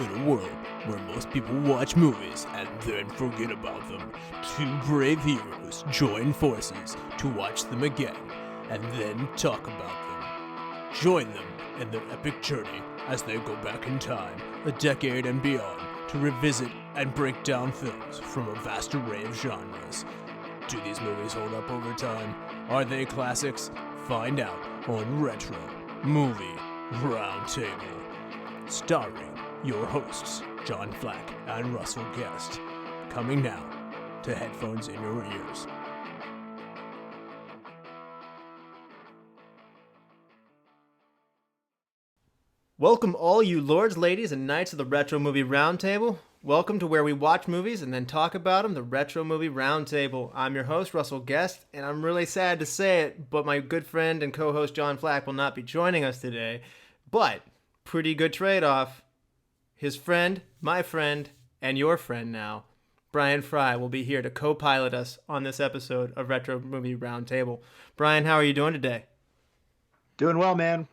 In a world where most people watch movies and then forget about them, two brave heroes join forces to watch them again and then talk about them. Join them in their epic journey as they go back in time, a decade and beyond, to revisit and break down films from a vast array of genres. Do these movies hold up over time? Are they classics? Find out on Retro Movie Roundtable. Starring your hosts, John Flack and Russell Guest. Coming now to headphones in your ears. Welcome all you lords, ladies, and knights of the Retro Movie Roundtable. Welcome to where we watch movies and then talk about them, the Retro Movie Roundtable. I'm your host, Russell Guest, and I'm really sad to say it, but my good friend and co-host John Flack will not be joining us today. But, pretty good trade-off. His friend, my friend, and your friend now, Bryan Frye, will be here to co-pilot us on this episode of Retro Movie Roundtable. Bryan, how are you doing today? Doing well, man.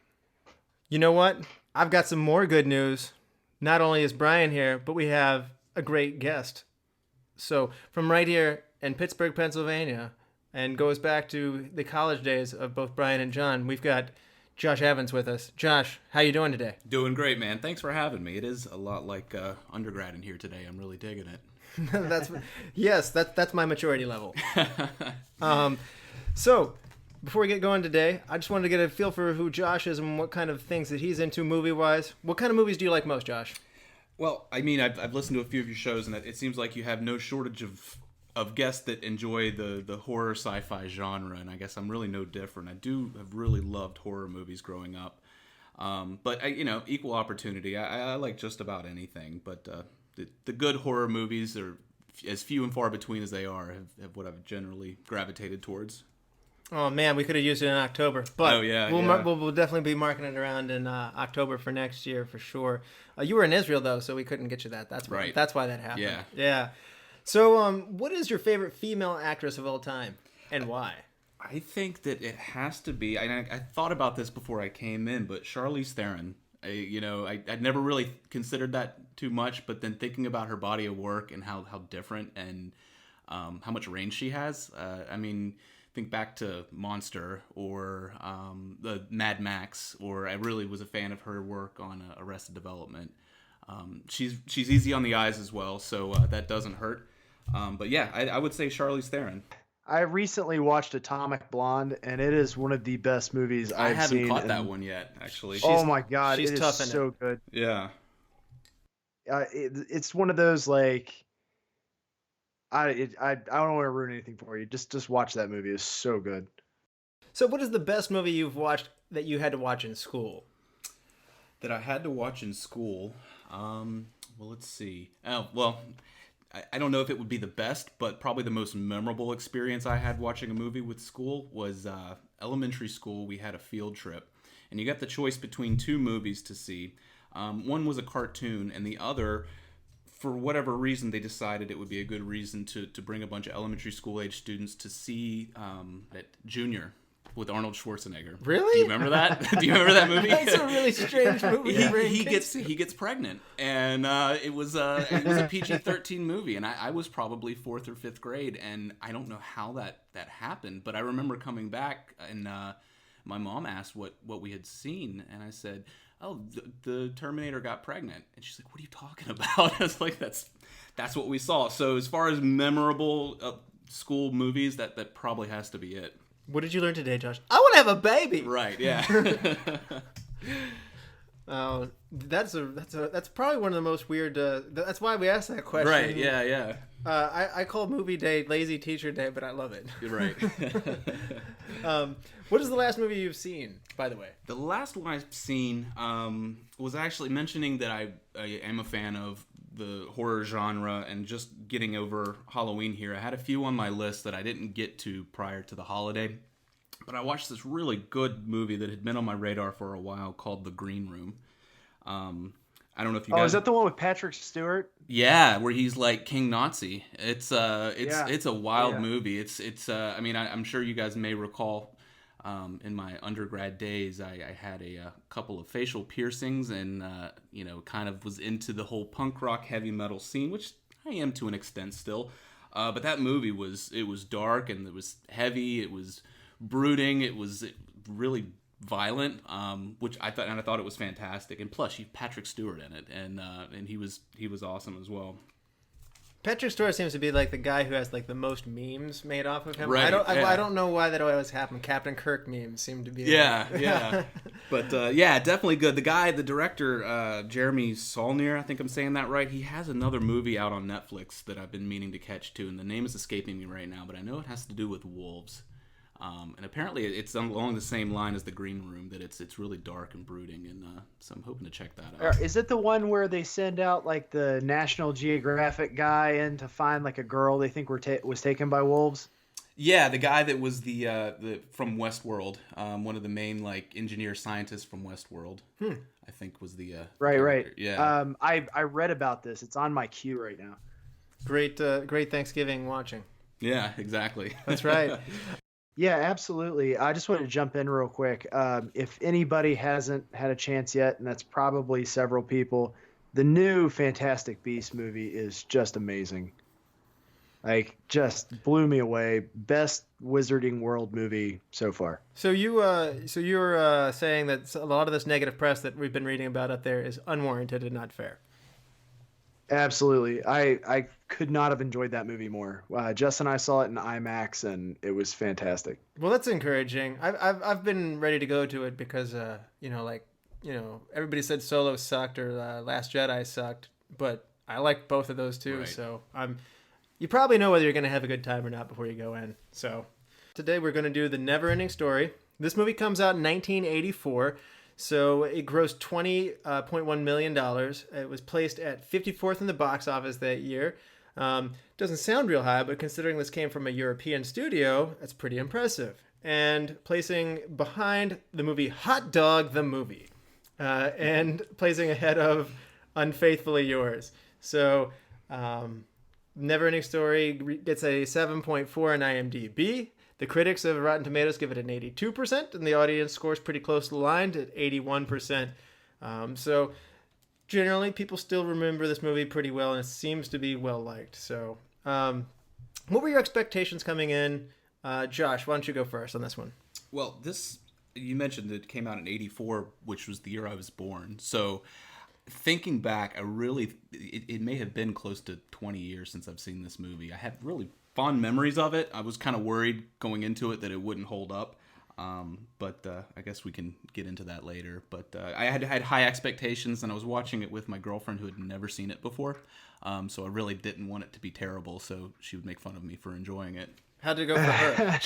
You know what? I've got some more good news. Not only is Bryan here, but we have a great guest. So, from right here in Pittsburgh, Pennsylvania, and goes back to the college days of both Bryan and John, we've got Josh Evans with us. Josh, how you doing today? Doing great, man. Thanks for having me. It is a lot like undergrad in here today. I'm really digging it. That's my maturity level. So, before we get going today, I just wanted to get a feel for who Josh is and what kind of things that he's into movie-wise. What kind of movies do you like most, Josh? Well, I mean, I've listened to a few of your shows, and it seems like you have no shortage of guests that enjoy the horror sci-fi genre, and I guess I'm really no different. I have really loved horror movies growing up. But, equal opportunity. I like just about anything, but the good horror movies are as few and far between as they are, have what I've generally gravitated towards. Oh man, we could have used it in October, but we'll definitely be marking it around in October for next year for sure. You were in Israel though, so we couldn't get you that. That's right. That's why that happened. Yeah. So, what is your favorite female actress of all time, and why? I think that it has to be. I thought about this before I came in, but Charlize Theron. I'd never really considered that too much, but then thinking about her body of work and how different and how much range she has. Think back to Monster or the Mad Max, or I really was a fan of her work on Arrested Development. She's easy on the eyes as well, so that doesn't hurt. But yeah, I would say Charlize Theron. I recently watched Atomic Blonde, and it is one of the best movies I've seen. I haven't caught that one yet, actually. Oh my god, she's it tough is so good. Yeah. It's one of those like. I don't want to ruin anything for you. Just watch that movie. It's so good. So what is the best movie you've watched that you had to watch in school? That I had to watch in school? Well, let's see. I don't know if it would be the best, but probably the most memorable experience I had watching a movie with school was elementary school. We had a field trip, and you got the choice between two movies to see. One was a cartoon, and the other, for whatever reason, they decided it would be a good reason to bring a bunch of elementary school age students to see Junior with Arnold Schwarzenegger. Really? Do you remember that? Do you remember that movie? That's a really strange movie. He gets pregnant, and it was a PG-13 movie, and I was probably 4th or 5th grade, and I don't know how that happened, but I remember coming back, and my mom asked what we had seen, and I said, oh, the Terminator got pregnant. And she's like, what are you talking about? I was like, that's what we saw. So as far as memorable school movies, that probably has to be it. What did you learn today, Josh? I want to have a baby. Right, yeah. That's probably one of the most weird. That's why we asked that question. Right, yeah. I call movie day lazy teacher day, but I love it. You're right. What is the last movie you've seen, by the way? The last one I've seen was actually mentioning that I am a fan of the horror genre and just getting over Halloween here. I had a few on my list that I didn't get to prior to the holiday, but I watched this really good movie that had been on my radar for a while called The Green Room. I don't know if you guys... Oh, is that the one with Patrick Stewart? Yeah, where he's like King Nazi. It's a wild movie. I'm sure you guys may recall in my undergrad days, I had a couple of facial piercings and, kind of was into the whole punk rock heavy metal scene, which I am to an extent still. But that movie was dark and it was heavy. It was brooding. It was really violent, which I thought it was fantastic. And plus, Patrick Stewart in it, and he was awesome as well. Patrick Stewart seems to be like the guy who has like the most memes made off of him. Right, I don't know why that always happened. Captain Kirk memes seem to be. Yeah. But definitely good. The director, Jeremy Saulnier, I think I'm saying that right. He has another movie out on Netflix that I've been meaning to catch too, and the name is escaping me right now, but I know it has to do with wolves. And apparently it's along the same line as The Green Room, that it's really dark and brooding, and so I'm hoping to check that out. Is it the one where they send out like the National Geographic guy in to find like a girl they think was taken by wolves? Yeah, the guy that was the from Westworld, one of the main like engineer scientists from Westworld, I think was the right. character. Yeah. I read about this. It's on my queue right now. Great Thanksgiving watching. Yeah, exactly. That's right. Yeah, absolutely. I just wanted to jump in real quick. If anybody hasn't had a chance yet, and that's probably several people, the new Fantastic Beasts movie is just amazing. Like, just blew me away. Best Wizarding World movie so far. So you're saying that a lot of this negative press that we've been reading about out there is unwarranted and not fair. Absolutely. I could not have enjoyed that movie more. Jess and I saw it in IMAX, and it was fantastic. Well, that's encouraging. I've been ready to go to it because everybody said Solo sucked or Last Jedi sucked, but I like both of those too. Right. So you probably know whether you're going to have a good time or not before you go in. So today we're going to do the Neverending Story. This movie comes out in 1984. So it grossed $20.1 million. It was placed at 54th in the box office that year. Doesn't sound real high, but considering this came from a European studio, that's pretty impressive. And placing behind the movie Hot Dog the Movie. And placing ahead of Unfaithfully Yours. So Neverending Story gets a 7.4 on IMDb. The critics of Rotten Tomatoes give it an 82%, and the audience scores pretty close to the line at 81%. So generally, people still remember this movie pretty well, and it seems to be well-liked. So what were your expectations coming in? Josh, why don't you go first on this one? Well, you mentioned it came out in 84, which was the year I was born. So thinking back, it may have been close to 20 years since I've seen this movie. I had really fond memories of it. I was kind of worried going into it that it wouldn't hold up, but I guess we can get into that later. But I had high expectations, and I was watching it with my girlfriend who had never seen it before, so I really didn't want it to be terrible, so she would make fun of me for enjoying it. How'd it go for her?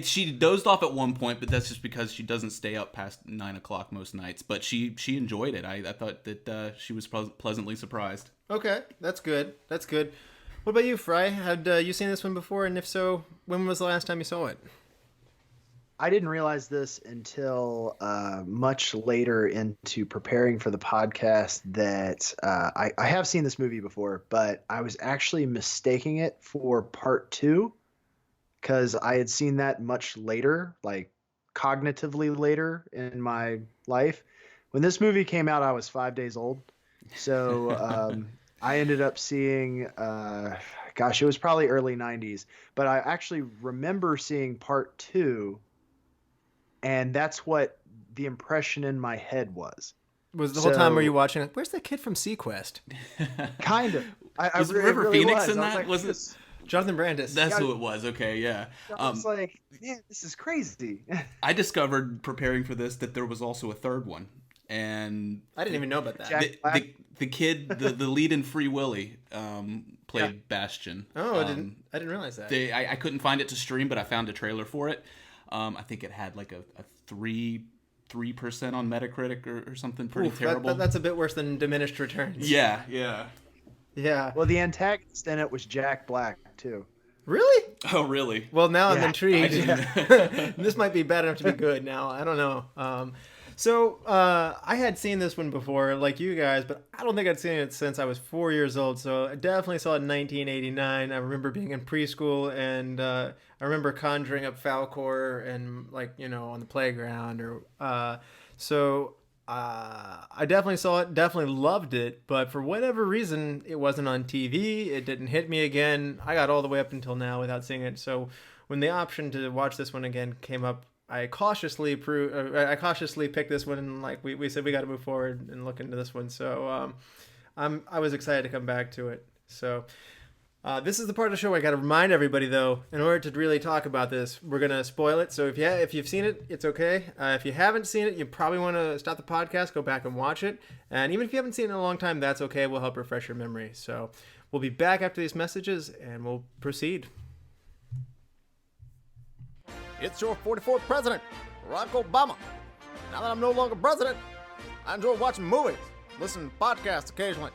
She dozed off at one point, but that's just because she doesn't stay up past 9 o'clock most nights. But she enjoyed it. I thought that she was pleasantly surprised. Okay, that's good. That's good. What about you, Frye? Had you seen this one before? And if so, when was the last time you saw it? I didn't realize this until much later into preparing for the podcast that I have seen this movie before, but I was actually mistaking it for part 2 because I had seen that much later, like cognitively later in my life. When this movie came out, I was 5 days old. So I ended up seeing, it was probably early 90s, but I actually remember seeing part 2, and that's what the impression in my head was. Was the whole time were you watching it? Where's that kid from Sequest? Kind of. Was River Phoenix in that? Was it Jonathan Brandis? That's who it was. Okay, yeah. I was like, man, this is crazy. I discovered preparing for this that there was also a third one, and I didn't even know about that. The kid, the lead in Free Willy, played Bastian. Oh, I didn't realize that. I couldn't find it to stream, but I found a trailer for it. I think it had like a 3% on Metacritic or something pretty terrible. That's a bit worse than Diminished Returns. Yeah. Well, the antagonist in it was Jack Black too. Really? Oh, really? Well, now I'm intrigued. This might be bad enough to be good now. I don't know. So I had seen this one before, like you guys, but I don't think I'd seen it since I was 4 years old. So I definitely saw it in 1989. I remember being in preschool, and I remember conjuring up Falcor and on the playground. I definitely saw it, definitely loved it, but for whatever reason, it wasn't on TV. It didn't hit me again. I got all the way up until now without seeing it. So when the option to watch this one again came up, I cautiously picked this one, and we said we got to move forward and look into this one. So I was excited to come back to it. So this is the part of the show where I got to remind everybody, though, in order to really talk about this, we're gonna spoil it. So if you've seen it, it's okay. If you haven't seen it, you probably want to stop the podcast, go back and watch it. And even if you haven't seen it in a long time, that's okay. We'll help refresh your memory. So we'll be back after these messages, and we'll proceed. It's your 44th president, Barack Obama. Now that I'm no longer president, I enjoy watching movies, listening to podcasts occasionally,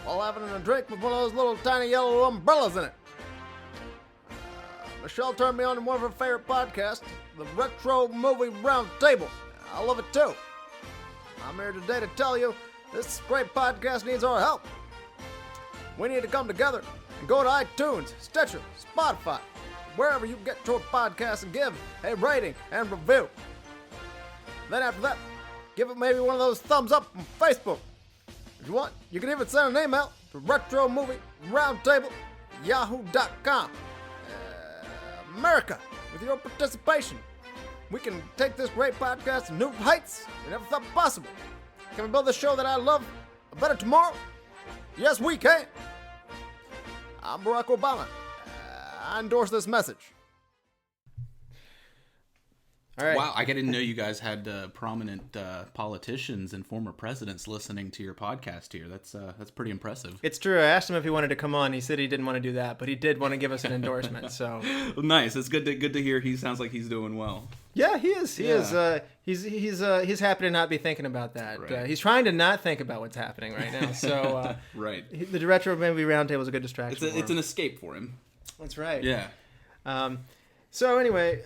while having a drink with one of those little tiny yellow umbrellas in it. Michelle turned me on to one of her favorite podcasts, the Retro Movie Roundtable. I love it too. I'm here today to tell you this great podcast needs our help. We need to come together and go to iTunes, Stitcher, Spotify, wherever you get your podcast, and give a rating and review. Then after that, give it maybe one of those thumbs up on Facebook. If you want, you can even send an email to retromovieroundtable@yahoo.com. America, with your participation, we can take this great podcast to new heights we never thought possible. Can we build the show that I love a better tomorrow? Yes, we can. I'm Barack Obama. I endorse this message. All right. Wow, I didn't know you guys had prominent politicians and former presidents listening to your podcast here. That's pretty impressive. It's true. I asked him if he wanted to come on. He said he didn't want to do that, but he did want to give us an endorsement. So well, nice. It's good to hear. He sounds like he's doing well. Yeah, he is. He is. He's happy to not be thinking about that. Right. He's trying to not think about what's happening right now. So right. The Retro Movie Roundtable is a good distraction. It's an escape for him. That's right. Yeah. So anyway,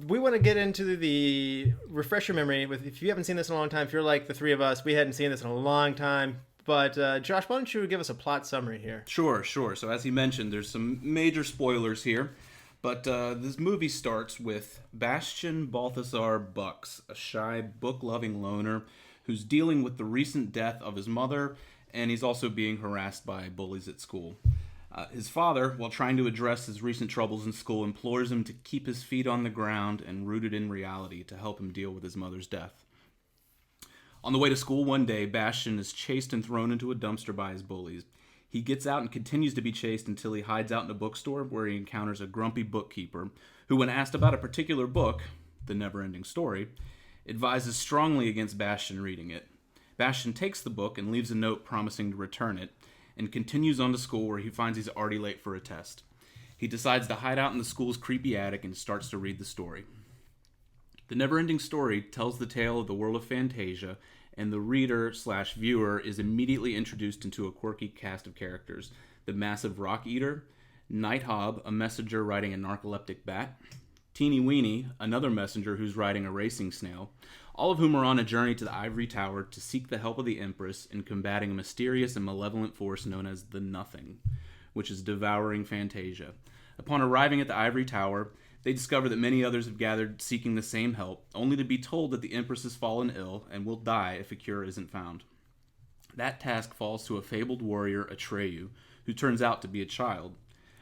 we want to get into the refresher memory. If you haven't seen this in a long time, if you're like the three of us, we hadn't seen this in a long time. But Josh, why don't you give us a plot summary here? Sure. So as he mentioned, there's some major spoilers here. But this movie starts with Bastian Balthazar Bucks, a shy, book-loving loner who's dealing with the recent death of his mother, and he's also being harassed by bullies at school. His father, while trying to address his recent troubles in school, implores him to keep his feet on the ground and rooted in reality to help him deal with his mother's death. On the way to school one day, Bastian is chased and thrown into a dumpster by his bullies. He gets out and continues to be chased until he hides out in a bookstore where he encounters a grumpy bookkeeper who, when asked about a particular book, The Neverending Story, advises strongly against Bastian reading it. Bastian takes the book and leaves a note promising to return it, and continues on to school where he finds he's already late for a test. He decides to hide out in the school's creepy attic and starts to read the story. The Neverending Story tells the tale of the world of Fantasia, and the reader/viewer is immediately introduced into a quirky cast of characters. The massive rock eater, Nighthawk, a messenger riding a narcoleptic bat, Teeny Weeny, another messenger who's riding a racing snail, all of whom are on a journey to the Ivory Tower to seek the help of the Empress in combating a mysterious and malevolent force known as the Nothing, which is devouring Fantasia. Upon arriving at the Ivory Tower, they discover that many others have gathered seeking the same help, only to be told that the Empress has fallen ill and will die if a cure isn't found. That task falls to a fabled warrior, Atreyu, who turns out to be a child.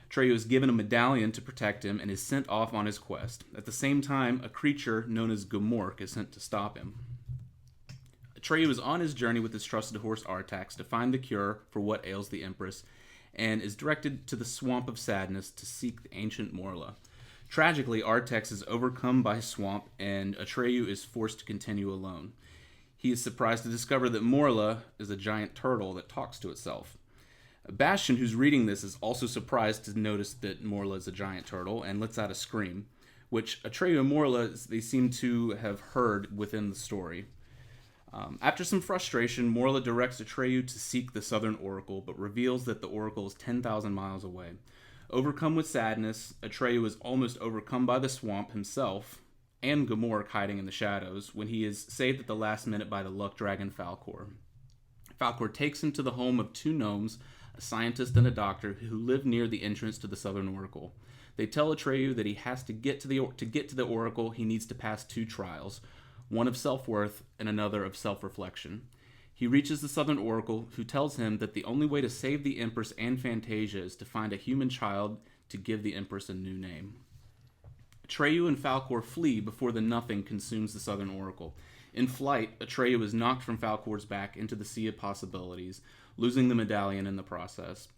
Atreyu is given a medallion to protect him and is sent off on his quest. At the same time, a creature known as Gomork is sent to stop him. Atreyu is on his journey with his trusted horse Artax to find the cure for what ails the Empress, and is directed to the Swamp of Sadness to seek the ancient Morla. Tragically, Artax is overcome by Swamp, and Atreyu is forced to continue alone. He is surprised to discover that Morla is a giant turtle that talks to itself. Bastian, who's reading this, is also surprised to notice that Morla is a giant turtle and lets out a scream, which Atreyu and Morla, they seem to have heard within the story. After some frustration, Morla directs Atreyu to seek the Southern Oracle, but reveals that the Oracle is 10,000 miles away. Overcome with sadness, Atreyu is almost overcome by the swamp himself, and Gamork hiding in the shadows when he is saved at the last minute by the luck dragon Falkor. Falkor takes him to the home of two gnomes, a scientist and a doctor, who live near the entrance to the Southern Oracle. They tell Atreyu that he has to get to the Oracle, he needs to pass two trials, one of self-worth and another of self-reflection. He reaches the Southern Oracle, who tells him that the only way to save the Empress and Fantasia is to find a human child to give the Empress a new name. Atreyu and Falkor flee before the Nothing consumes the Southern Oracle. In flight, Atreyu is knocked from Falkor's back into the Sea of Possibilities, losing the medallion in the process.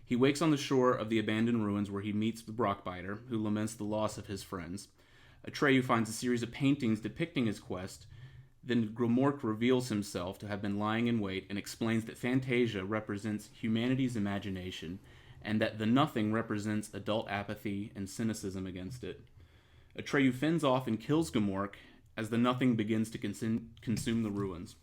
He wakes on the shore of the abandoned ruins where he meets the Brockbiter, who laments the loss of his friends. Atreyu finds a series of paintings depicting his quest. Then Gamork reveals himself to have been lying in wait and explains that Fantasia represents humanity's imagination, and that the Nothing represents adult apathy and cynicism against it. Atreyu fends off and kills Gamork as the Nothing begins to consume the ruins.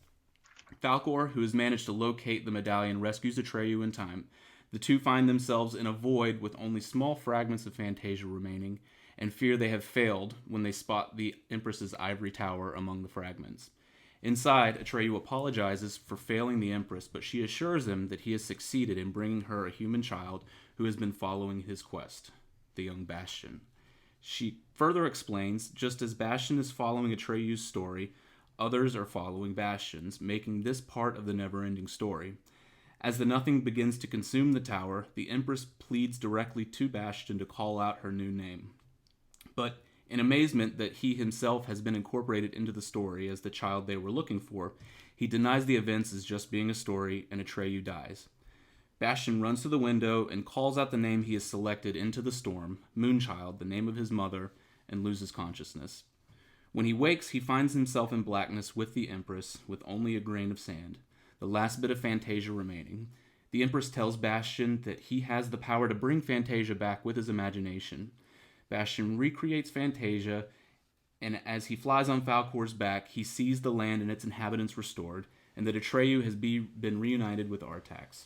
Falkor, who has managed to locate the medallion, rescues Atreyu in time. The two find themselves in a void with only small fragments of Fantasia remaining, and fear they have failed when they spot the Empress's ivory tower among the fragments. Inside, Atreyu apologizes for failing the Empress, but she assures him that he has succeeded in bringing her a human child who has been following his quest, the young Bastion. She further explains, just as Bastion is following Atreyu's story, others are following Bastion's, making this part of the Neverending Story. As the Nothing begins to consume the tower, the Empress pleads directly to Bastion to call out her new name. But in amazement that he himself has been incorporated into the story as the child they were looking for, he denies the events as just being a story, and Atreyu dies. Bastion runs to the window and calls out the name he has selected into the storm, Moonchild, the name of his mother, and loses consciousness. When he wakes, he finds himself in blackness with the Empress, with only a grain of sand, the last bit of Fantasia remaining. The Empress tells Bastion that he has the power to bring Fantasia back with his imagination. Bastion recreates Fantasia, and as he flies on Falkor's back, he sees the land and its inhabitants restored, and that Atreyu has been reunited with Artax.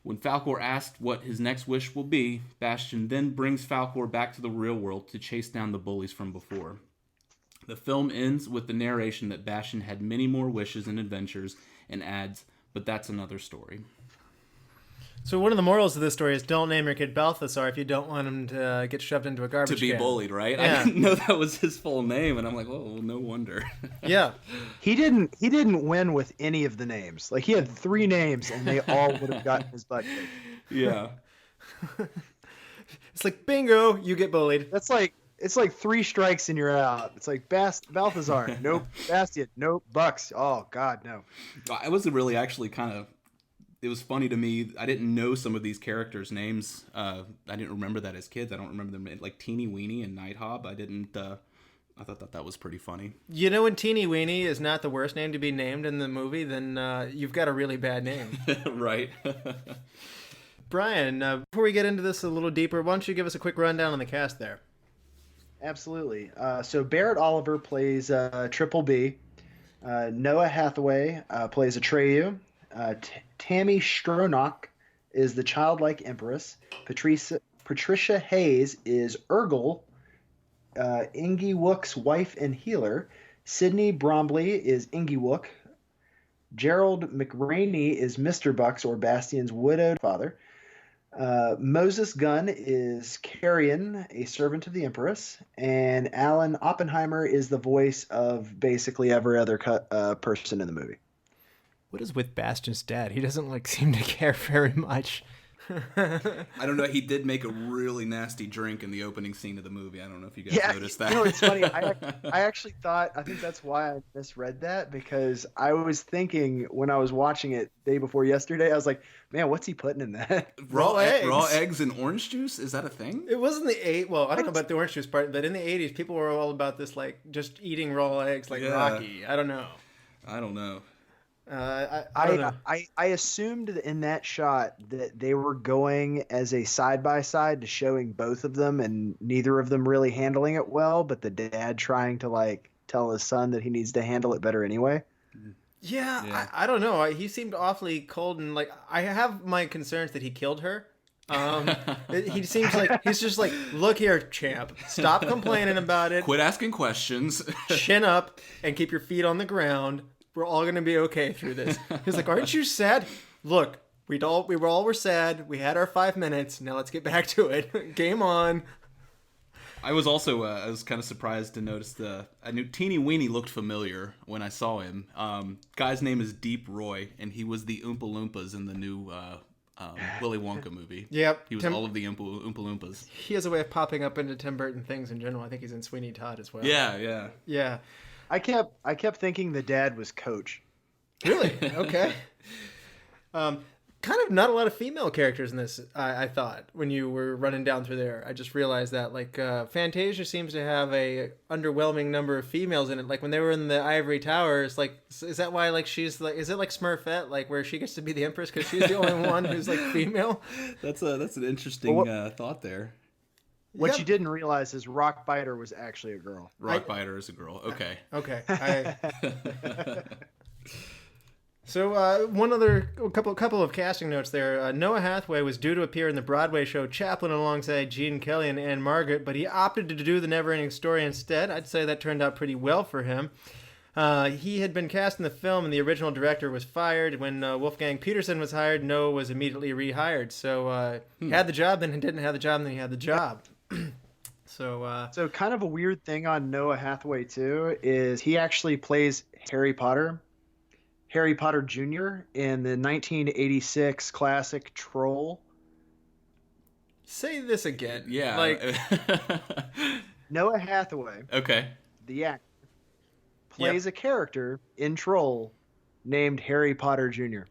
When Falkor asks what his next wish will be, Bastion then brings Falkor back to the real world to chase down the bullies from before. The film ends with the narration that Bastion had many more wishes and adventures, and adds, "But that's another story." So one of the morals of this story is don't name your kid Balthasar if you don't want him to get shoved into a garbage To be can. bullied, right? Yeah. I didn't know that was his full name, and I'm like, well, no wonder. Yeah. He didn't win with any of the names. Like, he had 3 names and they all would have gotten his butt kicked. Yeah. It's like, bingo, you get bullied. It's like 3 strikes and you're out. It's like Balthazar, nope. Bastian, nope. Bucks, oh god, no. I was really actually it was funny to me. I didn't know some of these characters' names. I didn't remember that as kids. I don't remember them, like Teeny Weeny and Nighthawk. I thought that was pretty funny. You know, when Teeny Weeny is not the worst name to be named in the movie, then you've got a really bad name. Right. Bryan, before we get into this a little deeper, why don't you give us a quick rundown on the cast there? Absolutely. So Barret Oliver plays Triple B. Noah Hathaway plays Atreyu. Tammy Stronach is the childlike empress. Patricia Hayes is Urgle, Ingi Wook's wife and healer. Sydney Bromley is Ingi Wook. Gerald McRaney is Mr. Bucks, or Bastion's widowed father. Moses Gunn is Carrion, a servant of the Empress, and Alan Oppenheimer is the voice of basically every other person in the movie. What is with Bastion's dad? He doesn't seem to care very much. I don't know. He did make a really nasty drink in the opening scene of the movie. I don't know if you guys noticed that. You know, it's funny. I actually thought, I think that's why I misread that, because I was thinking when I was watching it day before yesterday, I was like, man, what's he putting in that? Raw eggs and orange juice? Is that a thing? It was in the well, I don't know about the orange juice part, but in the 80s, people were all about this, just eating raw eggs like Rocky. I don't know. I don't know. I don't know. I assumed in that shot that they were going as a side-by-side to showing both of them and neither of them really handling it well, but the dad trying to tell his son that he needs to handle it better anyway. Yeah. I don't know. He seemed awfully cold, and I have my concerns that he killed her. He seems like he's just like, look here, champ, stop complaining about it. Quit asking questions. Chin up and keep your feet on the ground. We're all gonna be okay through this. He's like, aren't you sad? Look, we were sad. We had our 5 minutes. Now let's get back to it. Game on. I was also I was kind of surprised to notice I knew Teeny Weeny looked familiar when I saw him. Guy's name is Deep Roy, and he was the Oompa Loompas in the new Willy Wonka movie. Yep, he was all of the Oompa Loompas. He has a way of popping up into Tim Burton things in general. I think he's in Sweeney Todd as well. Yeah. I kept thinking the dad was Coach. Really? Okay. Kind of not a lot of female characters in this, I thought, when you were running down through there. I just realized that, like, Fantasia seems to have a underwhelming number of females in it. Like, when they were in the Ivory Towers, like, is that why, like, she's, like, is it like Smurfette, like, where she gets to be the Empress because she's the only one who's, like, female? That's an interesting thought there. What you didn't realize is Rockbiter was actually a girl. Rockbiter is a girl. Okay. Okay. So a couple of casting notes there. Noah Hathaway was due to appear in the Broadway show Chaplin alongside Gene Kelly and Anne Margaret, but he opted to do the Neverending Story instead. I'd say that turned out pretty well for him. He had been cast in the film, and the original director was fired. When Wolfgang Petersen was hired, Noah was immediately rehired. So he had the job, then he didn't have the job, and then he had the job. So kind of a weird thing on Noah Hathaway too is he actually plays Harry Potter Jr. in the 1986 classic Troll. Say this again. Yeah. Like Noah Hathaway, okay, the actor, plays a character in Troll named Harry Potter Jr.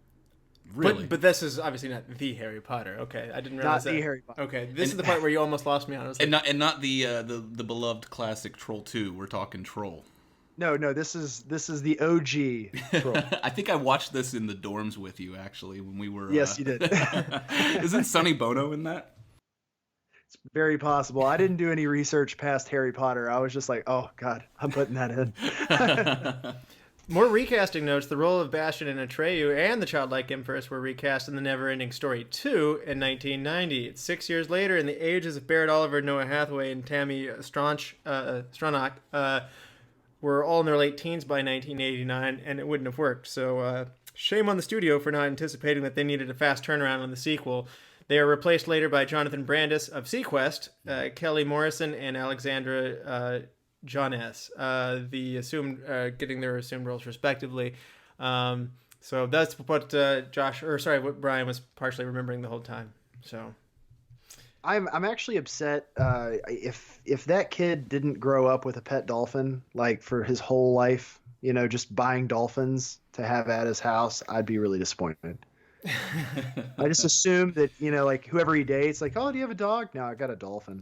Really? But this is obviously not the Harry Potter. Okay, I didn't realize Not that. the Harry Potter. Okay, this is the part where you almost lost me on. I was like, and not the beloved classic Troll 2. We're talking Troll. No, this is the OG Troll. I think I watched this in the dorms with you, actually, when we were... Yes, you did. Isn't Sonny Bono in that? It's very possible. I didn't do any research past Harry Potter. I was just like, oh, God, I'm putting that in. more recasting notes. The role of Bastian and Atreyu and the childlike Empress were recast in the Neverending Story 2 in 1990. It's 6 years later, and the ages of Barret Oliver, Noah Hathaway, and Tammy Stronach were all in their late teens by 1989, and it wouldn't have worked. So shame on the studio for not anticipating that they needed a fast turnaround on the sequel. They are replaced later by Jonathan Brandis of Sequest, Kelly Morrison, and Alexandra Jones, getting their assumed roles respectively. So that's what what Bryan was partially remembering the whole time. So I'm actually upset if that kid didn't grow up with a pet dolphin like for his whole life, just buying dolphins to have at his house, I'd be really disappointed. I just assume that, like whoever he dates, like, oh, do you have a dog? No, I got a dolphin.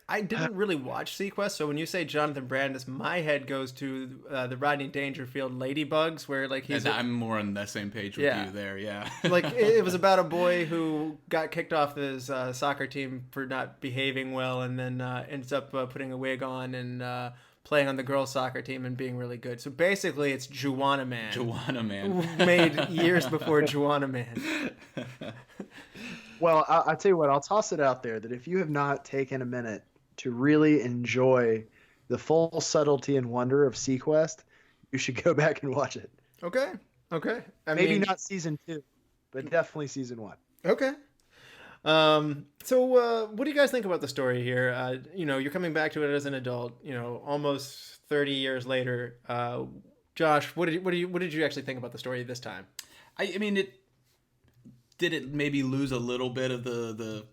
I didn't really watch Sequest, so when you say Jonathan Brandis, my head goes to the Rodney Dangerfield Ladybugs, where like I'm more on the same page with you there, yeah. Like it was about a boy who got kicked off his soccer team for not behaving well, and then ends up putting a wig on and playing on the girls' soccer team and being really good. So basically, it's Juana Man. Juana Man. Made years before Juana Man. Well, I'll tell you what, I'll toss it out there that if you have not taken a minute to really enjoy the full subtlety and wonder of Sequest, you should go back and watch it. Okay. Maybe not season 2, but definitely season 1. Okay. So what do you guys think about the story here? You're coming back to it as an adult, almost 30 years later. Josh, what did you actually think about the story this time? I mean, did it maybe lose a little bit of the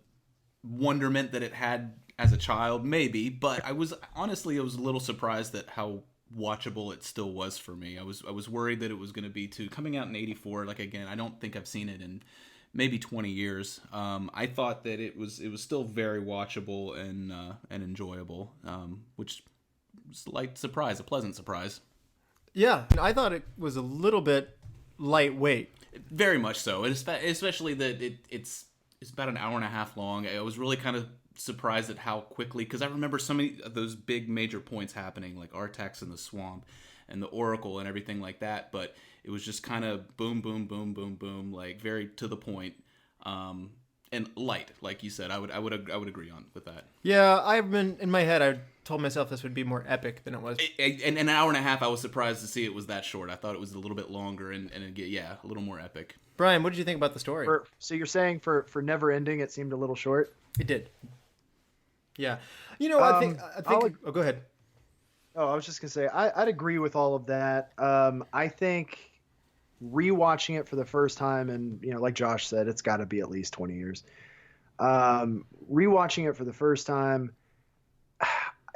wonderment that it had as a child? Maybe, but I was a little surprised at how watchable it still was for me. I was worried that it was going to be coming out in '84. Like, again, I don't think I've seen it in maybe 20 years. I thought that it was still very watchable and enjoyable, which was a pleasant surprise. Yeah, I thought it was a little bit lightweight. Very much so, especially that it's about an hour and a half long. I was really kind of surprised at how quickly, because I remember so many of those big major points happening, like Artax and the Swamp and the Oracle and everything like that, but it was just kind of boom, boom, boom, boom, boom, like very to the point. and light, like you said. I would agree on with that. Yeah, I've been in my head. I told myself this would be more epic than it was. In an hour and a half, I was surprised to see it was that short. I thought it was a little bit longer and a little more epic. Brian, what did you think about the story? So you're saying for Neverending, it seemed a little short? It did. Yeah. You know, I think. Oh, go ahead. Oh, I was just gonna say I'd agree with all of that. I think rewatching it for the first time, and like Josh said, it's got to be at least 20 years. Rewatching it for the first time,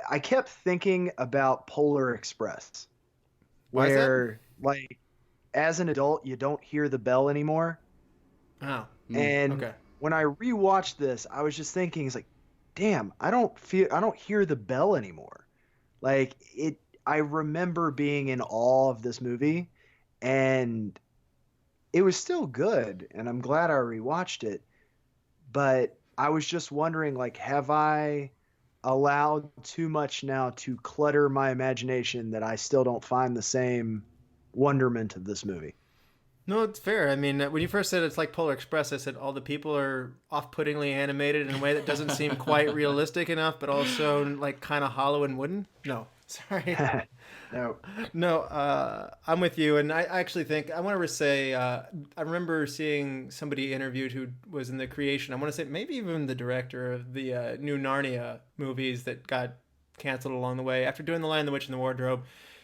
I kept thinking about Polar Express, where like as an adult you don't hear the bell anymore. Oh, and okay. When I rewatched this, I was just thinking, it's like, damn, I don't hear the bell anymore. Like I remember being in awe of this movie, and it was still good, and I'm glad I rewatched it. But I was just wondering, like, have I allowed too much now to clutter my imagination that I still don't find the same wonderment of this movie? No, it's fair. I mean, when you first said it's like Polar Express, I said all the people are off-puttingly animated in a way that doesn't seem quite realistic enough, but also like kind of hollow and wooden. No, sorry. No, I'm with you. And I actually think, I want to say, I remember seeing somebody interviewed who was in the creation, I want to say maybe even the director of the new Narnia movies that got canceled along the way. After doing The Lion, the Witch, and the Wardrobe,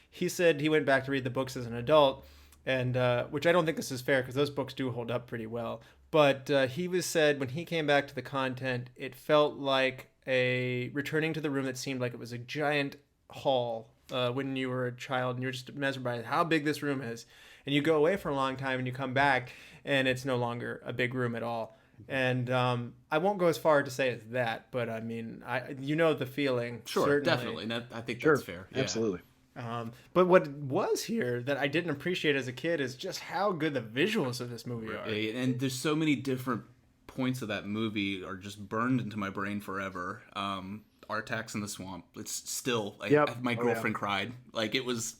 he said he went back to read the books as an adult. And which I don't think this is fair because those books do hold up pretty well. But he said when he came back to the content, it felt like a returning to the room that seemed like it was a giant hall when you were a child, and you're just mesmerized how big this room is. And you go away for a long time and you come back and it's no longer a big room at all. And I won't go as far to say it's that, but I mean, the feeling. Sure, certainly. Definitely. I think that's fair. Yeah. Absolutely. But what was here that I didn't appreciate as a kid is just how good the visuals of this movie are. And there's so many different points of that movie are just burned into my brain forever. Artax in the swamp. It's still my girlfriend cried. Like it was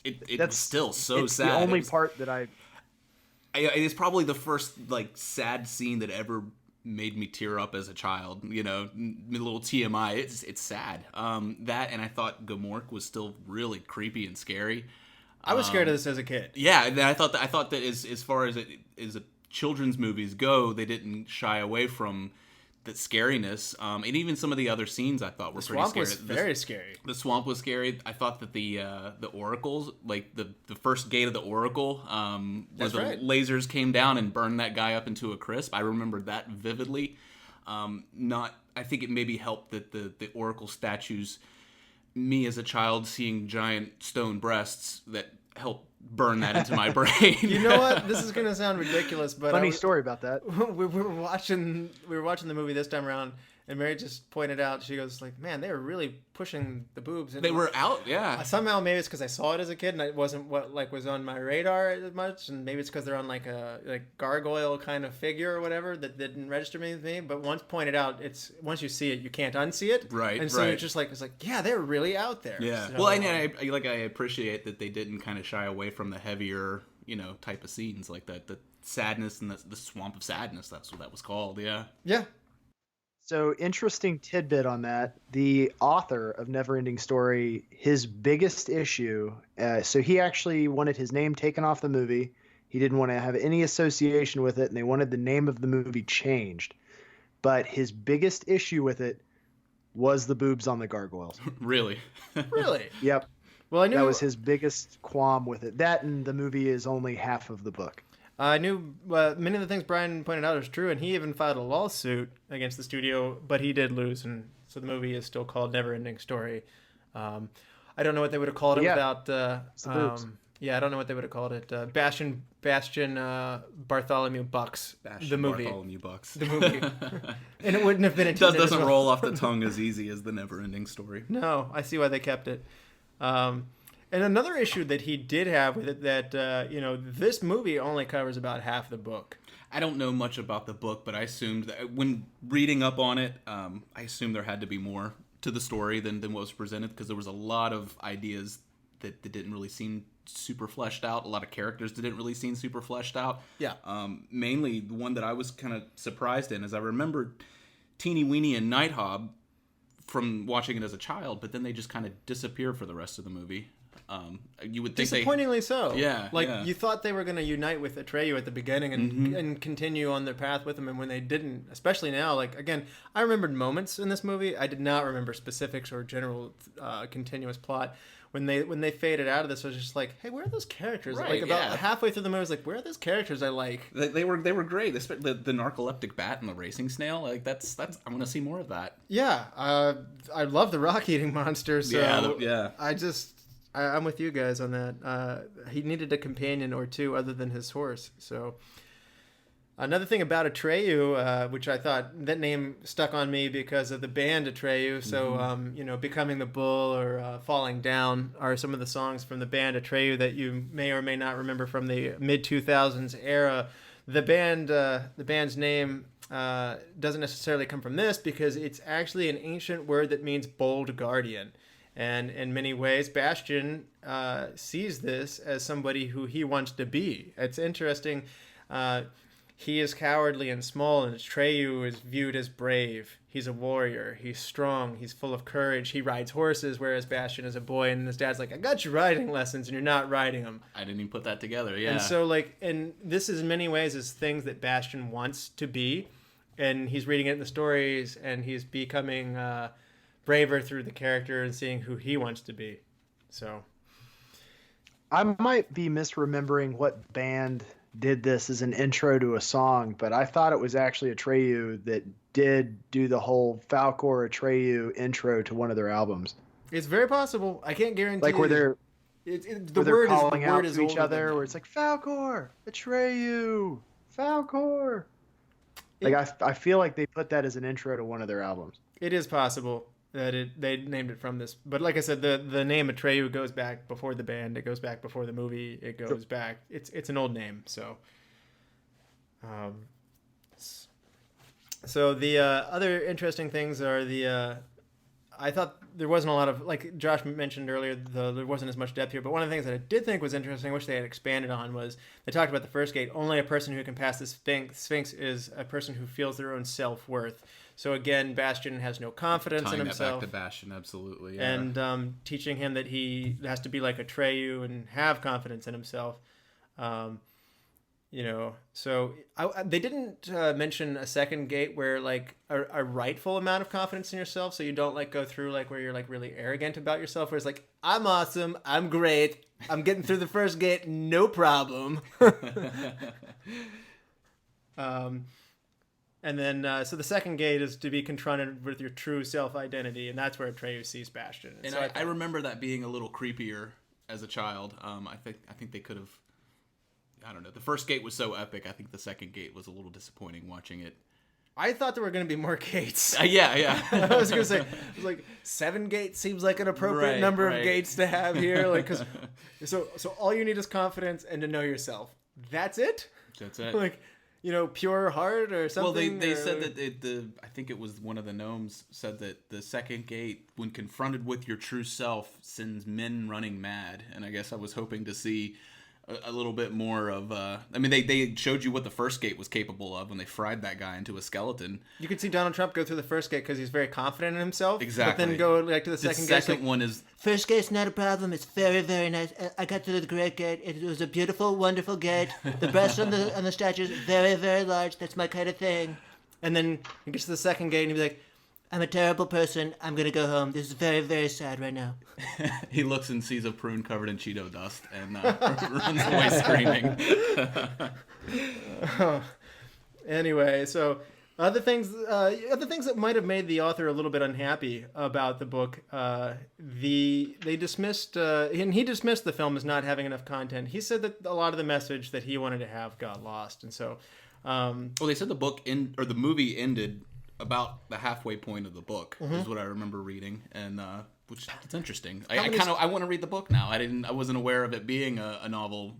still so it's sad. The only part that it's probably the first like sad scene that ever made me tear up as a child. A little TMI. It's sad. That, and I thought Gomorrah was still really creepy and scary. I was scared of this as a kid. Yeah, and I thought that as far as children's movies go, they didn't shy away from the scariness. And even some of the other scenes I thought were pretty scary. The swamp was very scary. The swamp was scary. I thought that the oracles, like the first gate of the oracle, where the lasers came down and burned that guy up into a crisp. I remember that vividly. I think it maybe helped that the oracle statues, me as a child seeing giant stone breasts, that helped burn that into my brain. You know what? This is gonna sound ridiculous, but funny story about that. we were watching the movie this time around, and Mary just pointed out, she goes like, "Man, they were really pushing the boobs." And they were out, yeah. Somehow, maybe it's because I saw it as a kid, and it wasn't what was on my radar as much, and maybe it's because they're on like a gargoyle kind of figure or whatever that didn't register with me. But once pointed out, once you see it, you can't unsee it, right? And so it's just like yeah, they're really out there. Yeah. So, well, I appreciate that they didn't kind of shy away from the heavier, type of scenes like that. The sadness and the swamp of sadness. That's what that was called. Yeah. Yeah. So, interesting tidbit on that. The author of Neverending Story, his biggest issue, so he actually wanted his name taken off the movie. He didn't want to have any association with it, and they wanted the name of the movie changed. But his biggest issue with it was the boobs on the gargoyles. Really? Really? Yep. Well, I knew that was his biggest qualm with it. That, and the movie is only half of the book. I knew many of the things Brian pointed out is true, and he even filed a lawsuit against the studio, but he did lose, and so the movie is still called Neverending Story. I don't know what they would have called it without. I don't know what they would have called it. Bastian Bartholomew Bucks. The movie. Bartholomew Bucks. The movie. And it wouldn't have been intended. Doesn't roll off the tongue as easy as the Neverending Story. No, I see why they kept it. And another issue that he did have with it that, this movie only covers about half the book. I don't know much about the book, but I assumed that when reading up on it, I assumed there had to be more to the story than what was presented, because there was a lot of ideas that didn't really seem super fleshed out. A lot of characters didn't really seem super fleshed out. Yeah. Mainly the one that I was kind of surprised in is I remember Teeny Weeny and Nighthawk from watching it as a child, but then they just kind of disappear for the rest of the movie. You would think disappointingly so. Yeah, like yeah. you thought they were going to unite with Atreyu at the beginning and continue on their path with him, and when they didn't, especially now, like again, I remembered moments in this movie. I did not remember specifics or general continuous plot. When they faded out of this, I was just like, hey, where are those characters? Right, like about yeah. halfway through the movie, I was like, where are those characters I like? They were great. The narcoleptic bat and the racing snail. Like that's I want to see more of that. Yeah, I love the rock eating monster. So yeah. I'm with you guys on that. He needed a companion or two other than his horse. So another thing about Atreyu, which I thought that name stuck on me because of the band Atreyu. So Becoming the Bull or Falling Down are some of the songs from the band Atreyu that you may or may not remember from the mid 2000s era. The band's name doesn't necessarily come from this because it's actually an ancient word that means bold guardian. And in many ways, Bastian sees this as somebody who he wants to be. It's interesting. He is cowardly and small, and Atreyu is viewed as brave. He's a warrior. He's strong. He's full of courage. He rides horses, whereas Bastian is a boy, and his dad's like, I got you riding lessons, and you're not riding them. I didn't even put that together, yeah. And so, and this is in many ways is things that Bastian wants to be, and he's reading it in the stories, and he's becoming braver through the character and seeing who he wants to be. So I might be misremembering what band did this as an intro to a song, but I thought it was actually Atreyu that did do the whole Falcor Atreyu intro to one of their albums. It's very possible. I can't guarantee. Like where they're word calling out is to each older other, than where it's like Falcor Atreyu, Falcor. I feel like they put that as an intro to one of their albums. It is possible that they named it from this, but like I said, the name Atreyu goes back before the band. It goes back before the movie. It goes back. It's an old name. So, so the other interesting things are I thought there wasn't a lot of, like Josh mentioned earlier, there wasn't as much depth here, but one of the things that I did think was interesting, which they had expanded on, was they talked about the first gate. Only a person who can pass the Sphinx is a person who feels their own self-worth. So again, Bastian has no confidence in himself. Tying that back to Bastian, absolutely. Yeah. And teaching him that he has to be like Atreyu and have confidence in himself. So they didn't mention a second gate where like a rightful amount of confidence in yourself, so you don't like go through like where you're like really arrogant about yourself, where it's like, I'm awesome, I'm great, I'm getting through the first gate, no problem. And then, so the second gate is to be confronted with your true self-identity, and that's where Atreyu sees Bastian. And so I remember that being a little creepier as a child. I think they could have. I don't know. The first gate was so epic. I think the second gate was a little disappointing watching it. I thought there were going to be more gates. Yeah. I was going to say, I was like, 7 gates seems like an appropriate number of gates to have here. Like, cause, so all you need is confidence and to know yourself. That's it? That's it. Like, pure heart or something? Well, they said that I think it was one of the gnomes said that the second gate, when confronted with your true self, sends men running mad. And I guess I was hoping to see a little bit more of they showed you what the first gate was capable of when they fried that guy into a skeleton. You could see Donald Trump go through the first gate because he's very confident in himself. Exactly. But then go like to the second gate. The second one is... First gate's not a problem. It's very, very nice. I got to the great gate. It was a beautiful, wonderful gate. The breasts on the statues, very, very large. That's my kind of thing. And then he gets to the second gate and he'd be like, I'm a terrible person. I'm going to go home. This is very, very sad right now. He looks and sees a prune covered in Cheeto dust and runs away screaming. Anyway, so other things that might have made the author a little bit unhappy about the book, he dismissed the film as not having enough content. He said that a lot of the message that he wanted to have got lost, and so. Well, they said the movie ended about the halfway point of the book is what I remember reading, and which it's interesting. I want to read the book now. I wasn't aware of it being a novel,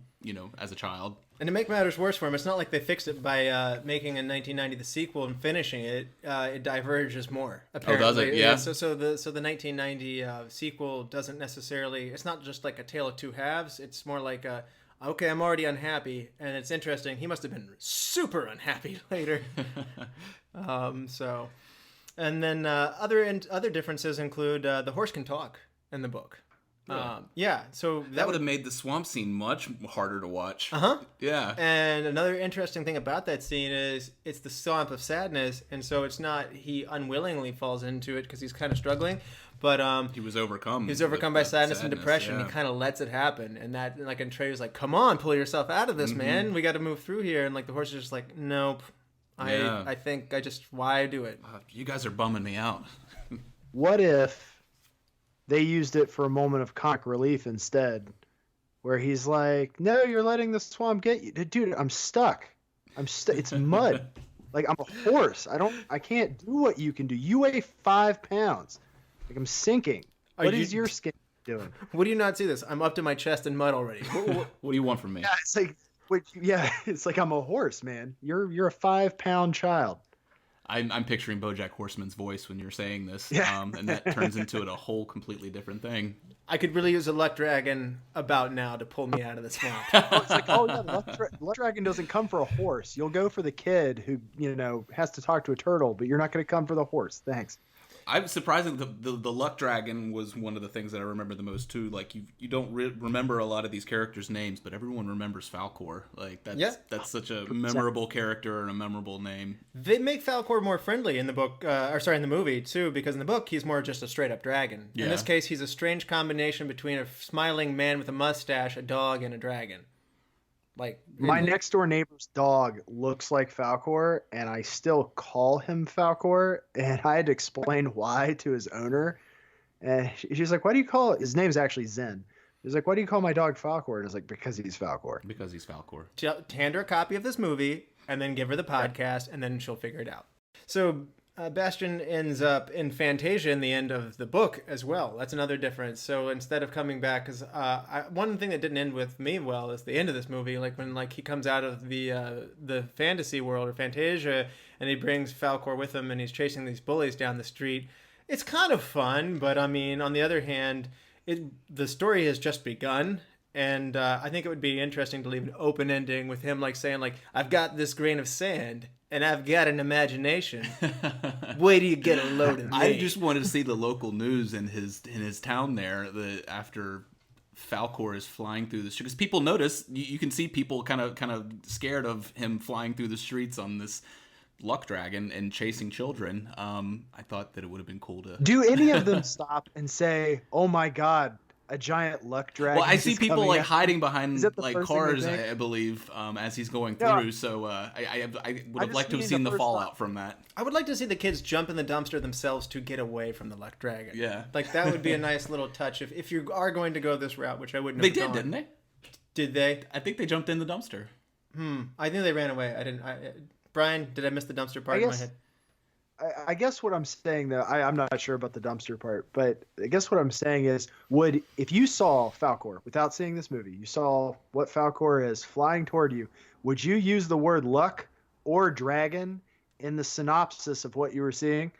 as a child. And to make matters worse for him, it's not like they fixed it by making in 1990 the sequel and finishing it. It diverges more. Apparently. Oh, does it? Yeah. So the 1990 sequel doesn't necessarily. It's not just like a tale of two halves. It's more like okay, I'm already unhappy, and it's interesting. He must have been super unhappy later. And then other differences include the horse can talk in the book. So that would have made the swamp scene much harder to watch. Yeah. And another interesting thing about that scene is it's the swamp of sadness, and so it's not he unwillingly falls into it because he's kind of struggling, but he was overcome. He was overcome by sadness and depression. Yeah. He kind of lets it happen, and Trey's like, "Come on, pull yourself out of this, man. We got to move through here." And like the horse is just like, "Nope, I think why do it? You guys are bumming me out." What if they used it for a moment of comic relief instead, where he's like, "No, you're letting the swamp get you, dude. I'm stuck. It's mud. Like I'm a horse. I can't do what you can do. You weigh 5 pounds. Like I'm sinking. What is your skin doing? What do you not see this? I'm up to my chest in mud already. What do you want from me? Yeah, it's like I'm a horse, man. You're a 5-pound child." I'm picturing BoJack Horseman's voice when you're saying this, yeah. And that turns into a whole completely different thing. I could really use a luck dragon about now to pull me out of the swamp. It's like, luck dragon doesn't come for a horse. You'll go for the kid who has to talk to a turtle, but you're not going to come for the horse. Thanks. I'm surprised the luck dragon was one of the things that I remember the most too. Like you don't remember a lot of these characters' names, but everyone remembers Falcor. Like that's such a memorable character and a memorable name. They make Falcor more friendly in the book, in the movie too, because in the book he's more just a straight up dragon. Yeah. In this case, he's a strange combination between a smiling man with a mustache, a dog, and a dragon. Like my next door neighbor's dog looks like Falcor, and I still call him Falcor, and I had to explain why to his owner. And she's like, "Why do you call it?" His name's actually Zen. He's like, "Why do you call my dog Falcor?" And I was like, "Because he's Falcor." Because he's Falcor. Hand her a copy of this movie, and then give her the podcast, and then she'll figure it out. So Bastian ends up in Fantasia in the end of the book as well. That's another difference. So instead of coming back, because one thing that didn't end with me well is the end of this movie. Like when he comes out of the fantasy world or Fantasia, and he brings Falcor with him, and he's chasing these bullies down the street. It's kind of fun, but I mean, on the other hand, the story has just begun. And I think it would be interesting to leave an open ending with him saying I've got this grain of sand and I've got an imagination. Wait till you get a load of me. I just wanted to see the local news in his town there after Falcor is flying through the street, because people notice. You can see people kind of scared of him flying through the streets on this luck dragon and chasing children. I thought that it would have been cool to. Do any of them stop and say, "Oh my God, a giant luck dragon"? Well, I see people hiding behind cars, I believe, as he's going through. Yeah. So I would have liked to have seen the fallout from that. I would like to see the kids jump in the dumpster themselves to get away from the luck dragon. Yeah, that would be a nice little touch if you are going to go this route, which I wouldn't. They did, didn't they? Did they? I think they jumped in the dumpster. I think they ran away. I didn't. Brian, did I miss the dumpster part in my head? I guess what I'm saying, though, I'm not sure about the dumpster part, but I guess what I'm saying is, if you saw Falcor without seeing this movie, you saw what Falcor is flying toward you, would you use the word luck or dragon in the synopsis of what you were seeing?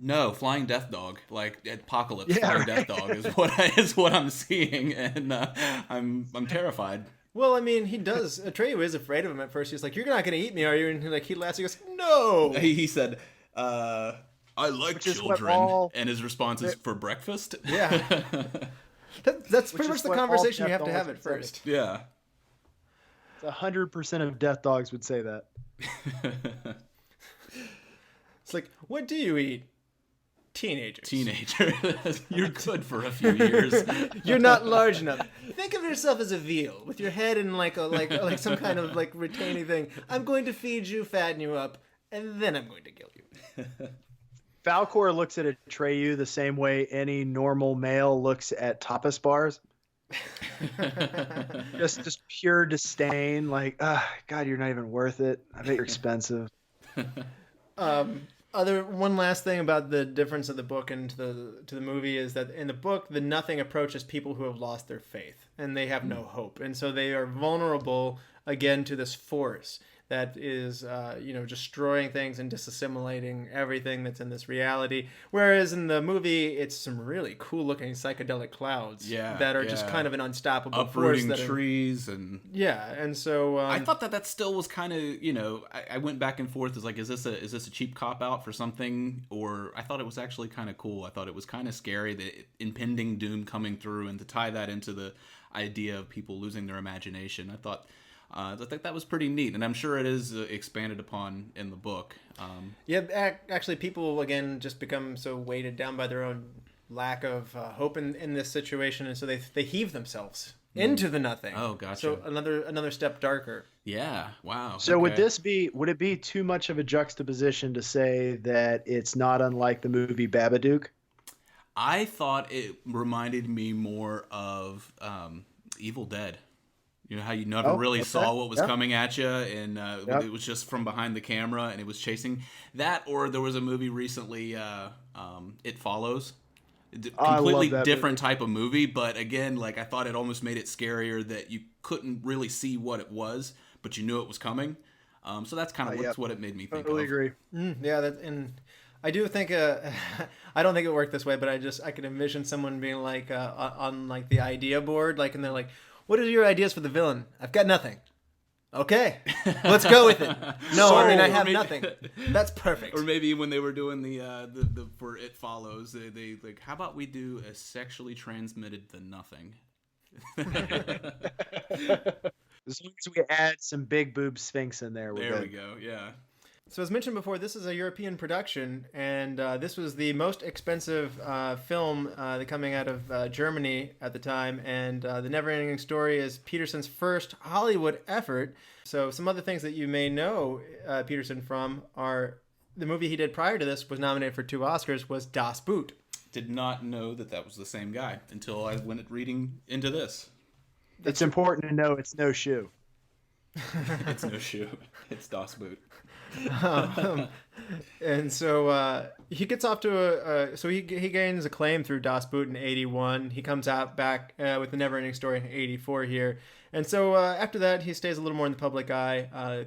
No, flying death dog, like Apocalypse. Yeah, flying death dog is what I'm seeing, and I'm terrified. Well, I mean, he does. Atreyu is afraid of him at first. He's like, "You're not going to eat me, are you?" And he laughs. He goes, "No." He said, "I like children," and his response is, "For breakfast." Yeah, that's pretty much the conversation you have to have at first. Yeah, 100% of death dogs would say that. It's like, what do you eat? Teenager. You're good for a few years. You're not large enough. Think of yourself as a veal with your head in like some kind of retaining thing. I'm going to feed you, fatten you up, and then I'm going to kill you. Falcor looks at Atreyu the same way any normal male looks at tapas bars. just pure disdain. God, you're not even worth it. I bet you're expensive. One last thing about the difference of the book and to the movie is that in the book, the Nothing approaches people who have lost their faith and they have no hope, and so they are vulnerable again to this force that is, destroying things and disassimilating everything that's in this reality. Whereas in the movie, it's some really cool-looking psychedelic clouds that are just kind of an unstoppable uprooting force. Trees and and so I thought that still was kind of, I went back and forth as like, is this a cheap cop out for something, or I thought it was actually kind of cool. I thought it was kind of scary, the impending doom coming through, and to tie that into the idea of people losing their imagination. I thought that was pretty neat, and I'm sure it is expanded upon in the book. Actually, people, again, just become so weighted down by their own lack of hope in this situation, and so they heave themselves into the nothing. Oh, gotcha. So another step darker. Yeah, wow. So would it be too much of a juxtaposition to say that it's not unlike the movie Babadook? I thought it reminded me more of Evil Dead. You know how you never really saw what was coming at you, and it was just from behind the camera, and it was chasing that. Or there was a movie recently, It Follows. Completely different type of movie, but again, like I thought it almost made it scarier that you couldn't really see what it was, but you knew it was coming. So that's kind of what it made me think. Totally agree. And I do think I don't think it worked this way, but I could envision someone being like on like the idea board, like, and they're like, "What are your ideas for the villain?" "I've got nothing." "Okay, let's go with it." "No, I mean I have nothing." "That's perfect." Or maybe when they were doing the for It Follows, they like, how about we do a sexually transmitted the nothing? As long as we add some big boob sphinx in there, we go. Yeah. So as mentioned before, this is a European production, and this was the most expensive film coming out of Germany at the time, and the Neverending Story is Petersen's first Hollywood effort. So some other things that you may know Petersen from are the movie he did prior to this was nominated for 2 Oscars, was Das Boot. Did not know that was the same guy until I went reading into this. It's important to know it's no shoe. It's no shoe. It's Das Boot. And so he gets off to he gains acclaim through Das Boot in 81. He comes out back with the Neverending Story in 84 here, and so after that he stays a little more in the public eye.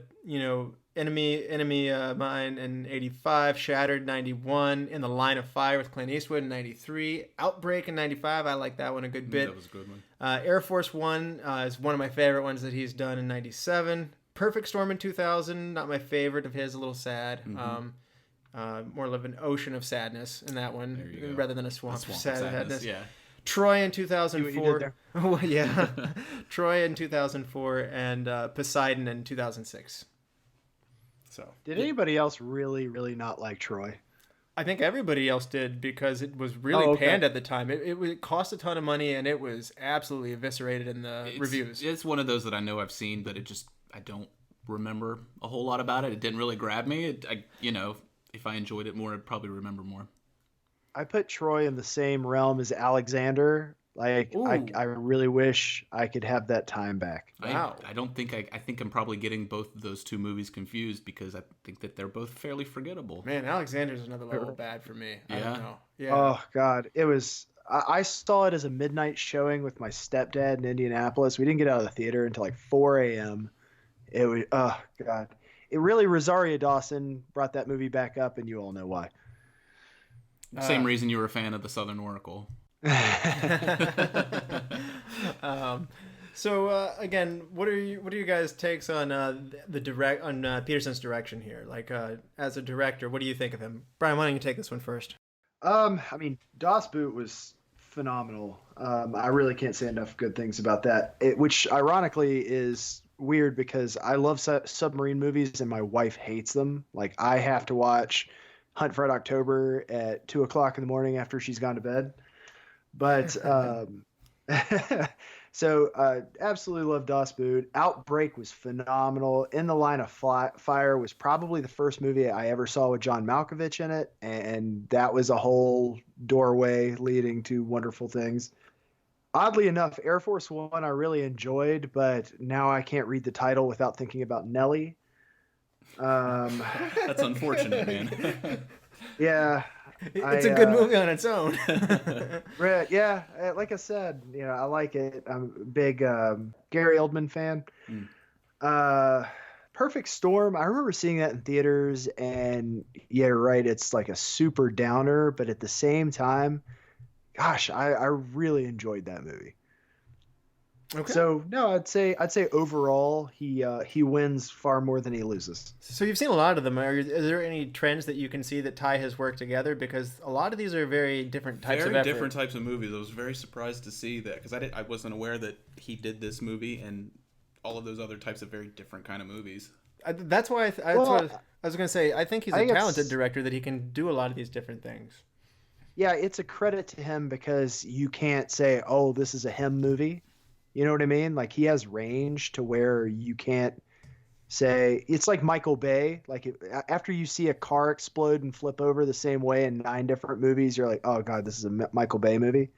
Enemy Mine in 85, Shattered 91, In the Line of Fire with Clint Eastwood in 93, Outbreak in 95. I like that one a good bit. That was a good one. Air Force One is one of my favorite ones that he's done in 97. Perfect Storm in 2000, not my favorite of his, a little sad. Mm-hmm. More of an ocean of sadness in that one, rather than a swamp of sadness. Yeah. Troy in 2004. Oh, yeah. Troy in 2004 and Poseidon in 2006. So, did anybody else really, really not like Troy? I think everybody else did because it was really panned at the time. It cost a ton of money and it was absolutely eviscerated in the reviews. It's one of those that I know I've seen, but I don't remember a whole lot about it. It didn't really grab me. If I enjoyed it more, I'd probably remember more. I put Troy in the same realm as Alexander. Like, I really wish I could have that time back. Wow. I don't think I think I'm probably getting both of those 2 movies confused because I think that they're both fairly forgettable. Man, Alexander's another level bad for me. Yeah. I don't know. Yeah. Oh God, it was. I saw it as a midnight showing with my stepdad in Indianapolis. We didn't get out of the theater until like 4 a.m. It was, oh God. It really, Rosario Dawson brought that movie back up, and you all know why. Same reason you were a fan of the Southern Oracle. Again, what are you guys' takes on Petersen's direction here? Like, as a director, what do you think of him? Bryan, why don't you take this one first? I mean, Das Boot was phenomenal. I really can't say enough good things about that. Which ironically is weird because I love submarine movies and my wife hates them. Like, I have to watch Hunt for Red October at 2:00 in the morning after she's gone to bed. But absolutely love Das Boot. Outbreak was phenomenal. In the Line of Fire was probably the first movie I ever saw with John Malkovich in it, and that was a whole doorway leading to wonderful things. Oddly enough, Air Force One I really enjoyed, but now I can't read the title without thinking about Nellie. That's unfortunate, man. Yeah. It's a good movie on its own. Right, yeah, like I said, I like it. I'm a big Gary Oldman fan. Perfect Storm. I remember seeing that in theaters, and yeah, you're right. It's like a super downer, but at the same time, gosh, I really enjoyed that movie. Okay. So no, I'd say overall he wins far more than he loses. So you've seen a lot of them. Are there any trends that you can see that tie his work together? Because a lot of these are very different types of effort. Very different types of movies. I was very surprised to see that because I wasn't aware that he did this movie and all of those other types of very different kind of movies. That's why I was going to say. I think he's a talented director that he can do a lot of these different things. Yeah, it's a credit to him because you can't say, "Oh, this is a him movie." You know what I mean? Like he has range to where you can't say it's like Michael Bay. Like after you see a car explode and flip over the same way in 9 different movies, you're like, "Oh God, this is a Michael Bay movie."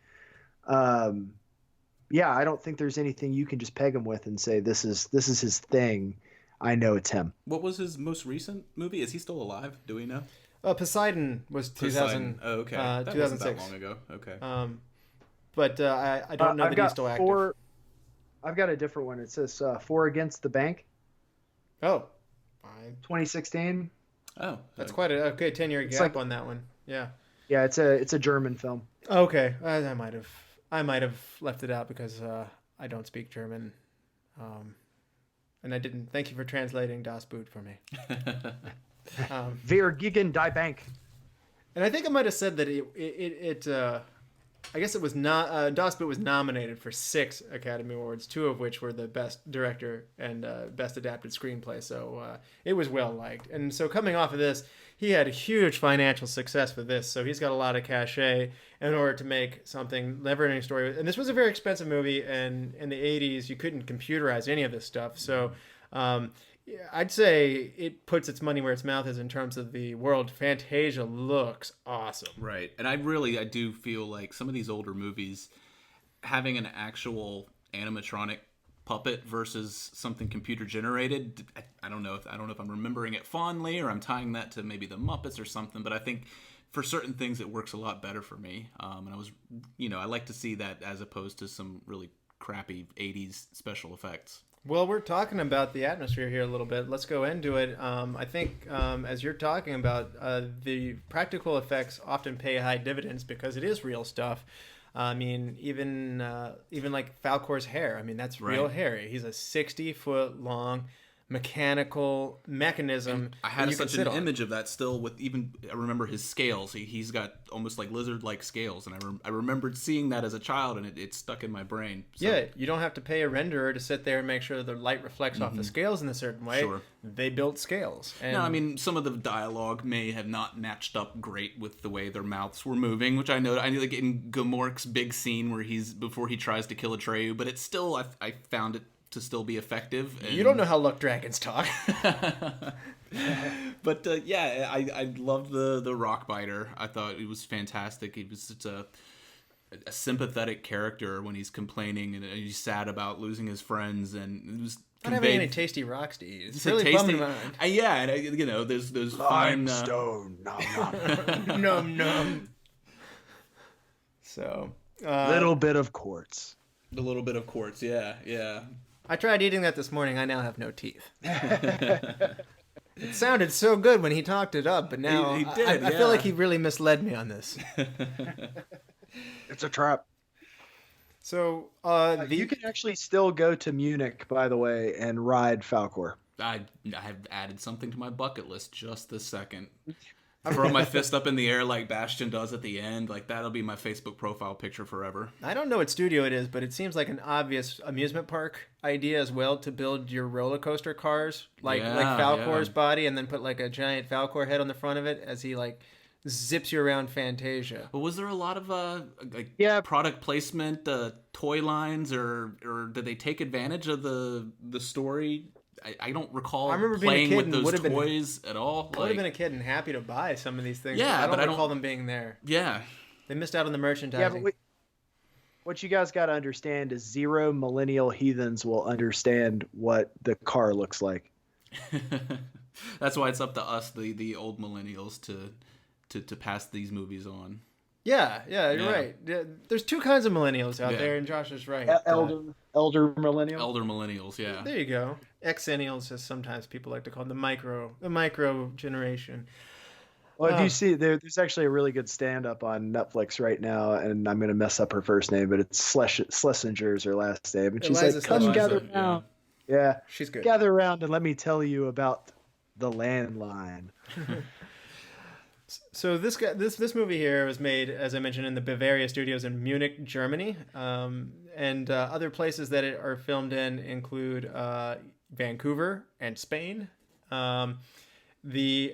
Yeah, I don't think there's anything you can just peg him with and say this is his thing. I know it's him. What was his most recent movie? Is he still alive? Do we know? Poseidon was 2000. Oh, okay. That 2006. wasn't that long ago. Okay. But I don't know that he's still active. I've got a different one. It says 4 Against the Bank. Oh, fine. 2016. Oh, that's quite a 10-year gap on that one. Yeah. Yeah, it's a German film. Okay, I might have left it out because I don't speak German, and I didn't. Thank you for translating Das Boot for me. Wir gegen die Bank. And I think I might have said that it I guess it was not Das Boot was nominated for 6 Academy Awards, 2 of which were the Best Director and Best Adapted Screenplay. So it was well liked. And so coming off of this, he had a huge financial success with this. So he's got a lot of cachet in order to make something Neverending Story. And this was a very expensive movie, and in the 80s you couldn't computerize any of this stuff. So I'd say it puts its money where its mouth is in terms of the world. Fantasia looks awesome. Right. And I do feel like some of these older movies having an actual animatronic puppet versus something computer generated, I don't know if I'm remembering it fondly or I'm tying that to maybe the Muppets or something, but I think for certain things it works a lot better for me. And I like to see that as opposed to some really crappy 80s special effects. Well, we're talking about the atmosphere here a little bit. Let's go into it. I think as you're talking about, the practical effects often pay high dividends because it is real stuff. I mean, even like Falcor's hair. I mean, that's real hair. He's a 60-foot long mechanical mechanism. And I had such an image of that still with I remember his scales. He's got almost like lizard-like scales, and I remembered seeing that as a child, and it stuck in my brain. So. Yeah, you don't have to pay a renderer to sit there and make sure the light reflects off the scales in a certain way. Sure. They built scales. And no, I mean, some of the dialogue may have not matched up great with the way their mouths were moving, which I know like in Gamork's big scene where before he tries to kill Atreyu, but it's still, I found it to still be effective. And... You don't know how luck dragons talk. But I loved the rock biter. I thought it was fantastic. He was such a sympathetic character when he's complaining and he's sad about losing his friends, and it was not having any tasty rocks to eat. It's really tasty, bumming my mind. And there's fine stone. Nom nom. So little bit of quartz. A little bit of quartz, yeah. I tried eating that this morning. I now have no teeth. It sounded so good when he talked it up, but now he did, I feel like he really misled me on this. It's a trap. So you can actually still go to Munich, by the way, and ride Falcor. I have added something to my bucket list just this second. Throw my fist up in the air like Bastion does at the end. Like, that'll be my Facebook profile picture forever. I don't know what studio it is, but it seems like an obvious amusement park idea as well to build your roller coaster cars like Falcor's body, and then put like a giant Falcor head on the front of it as he like zips you around Fantasia. But was there a lot of product placement, toy lines, or did they take advantage of the story? I don't recall playing with those toys at all. I would have been a kid and happy to buy some of these things. Yeah, I don't recall them being there. Yeah. They missed out on the merchandising. Yeah, but what you guys got to understand is 0 millennial heathens will understand what the car looks like. That's why it's up to us, the old millennials, to pass these movies on. Yeah, you're right. Yeah, there's two kinds of millennials out there, and Josh is right. Elder millennial. Elder millennials, yeah. There you go. Exennials, as sometimes people like to call them, the micro generation. Well, if you see, there's actually a really good stand-up on Netflix right now, and I'm going to mess up her first name, but it's Schlesinger's her last name, and she's Eliza like, "Come Schlesinger, gather around, yeah, she's good. Gather around and let me tell you about the landline." So this movie here was made, as I mentioned, in the Bavaria Studios in Munich, Germany, and other places that it are filmed in include Vancouver and Spain. The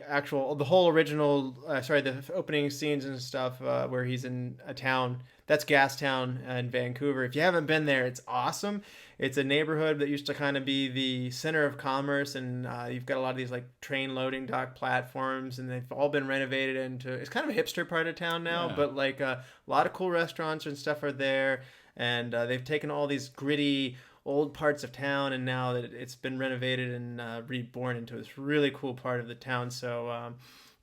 whole original, the opening scenes and stuff where he's in a town, that's Gastown in Vancouver. If you haven't been there, it's awesome. It's a neighborhood that used to kind of be the center of commerce, and you've got a lot of these like train loading dock platforms, and they've all been renovated into, it's kind of a hipster part of town now, but like a lot of cool restaurants and stuff are there, and they've taken all these gritty old parts of town, and now that it's been renovated and reborn into this really cool part of the town. So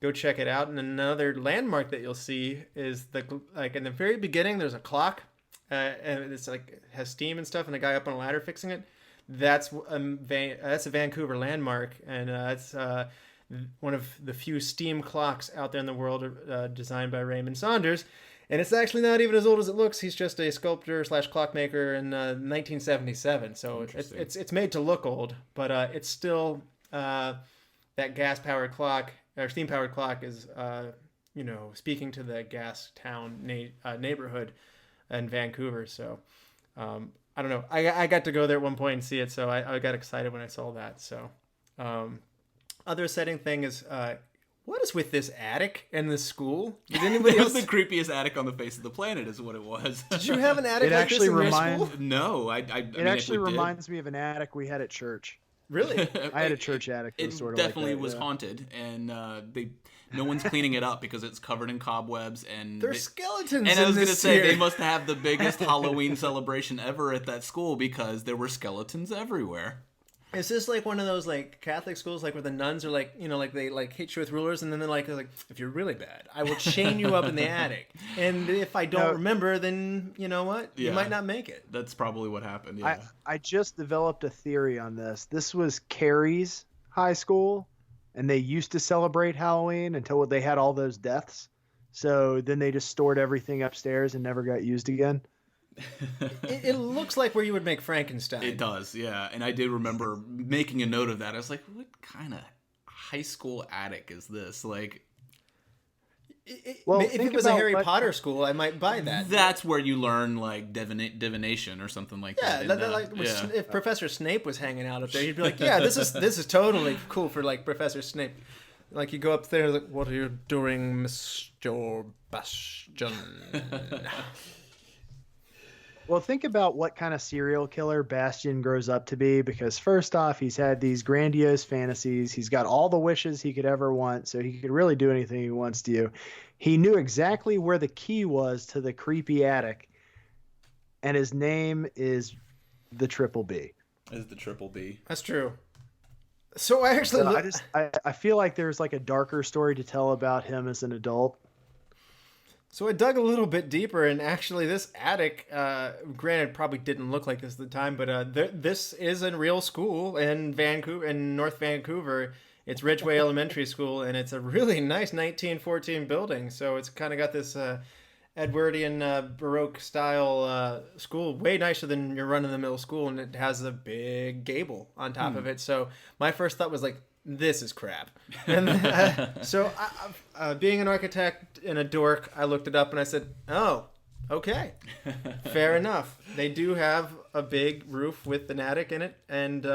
go check it out. And another landmark that you'll see is in the very beginning, there's a clock, and it's like has steam and stuff, and a guy up on a ladder fixing it. That's a Vancouver landmark, and it's one of the few steam clocks out there in the world, designed by Raymond Saunders. And it's actually not even as old as it looks. He's just a sculptor / clockmaker in 1977. So it's made to look old, but it's still that gas-powered clock or steam-powered clock is speaking to the gas town neighborhood in Vancouver. So I don't know. I got to go there at one point and see it, so I got excited when I saw that. So other setting thing is. What is with this attic and this school? Did anybody else? It was the creepiest attic on the face of the planet, is what it was. Did you have an attic like this in your school? No, it actually reminds me of an attic we had at church. Really? I had a church attic. It sort of definitely like that, was haunted, and no one's cleaning it up because it's covered in cobwebs and there's skeletons. And I was going to say they must have the biggest Halloween celebration ever at that school because there were skeletons everywhere. Is this like one of those like Catholic schools, like where the nuns are like, like they like hit you with rulers, and then they're like, if you're really bad, I will chain you up in the attic, and if I don't remember, then you know what, you might not make it. That's probably what happened. Yeah. I just developed a theory on this. This was Carey's high school, and they used to celebrate Halloween until they had all those deaths. So then they just stored everything upstairs and never got used again. It looks like where you would make Frankenstein. It does, yeah. And I did remember making a note of that. I was like, what kind of high school attic is this? Like, if it was a Harry Potter school, I might buy that. That's where you learn like divination or something like that. If Professor Snape was hanging out up there, you'd be like, yeah, this is totally cool for like Professor Snape. Like you go up there, like, what are you doing, Mr. Bastion? Well, think about what kind of serial killer Bastian grows up to be, because first off, he's had these grandiose fantasies. He's got all the wishes he could ever want, so he could really do anything he wants to do. He knew exactly where the key was to the creepy attic, and his name is the Triple B. Is the Triple B. That's true. So I actually... I feel like there's like a darker story to tell about him as an adult. So I dug a little bit deeper, and actually this attic, granted, probably didn't look like this at the time, but this is a real school in Vancouver, in North Vancouver. It's Ridgeway Elementary School, and it's a really nice 1914 building. So it's kind of got this Edwardian Baroque style school, way nicer than your run-of-the-mill school, and it has a big gable on top of it. So my first thought was like, this is crap. And so being an architect and a dork, I looked it up and I said, oh, okay, fair enough. They do have a big roof with an attic in it. And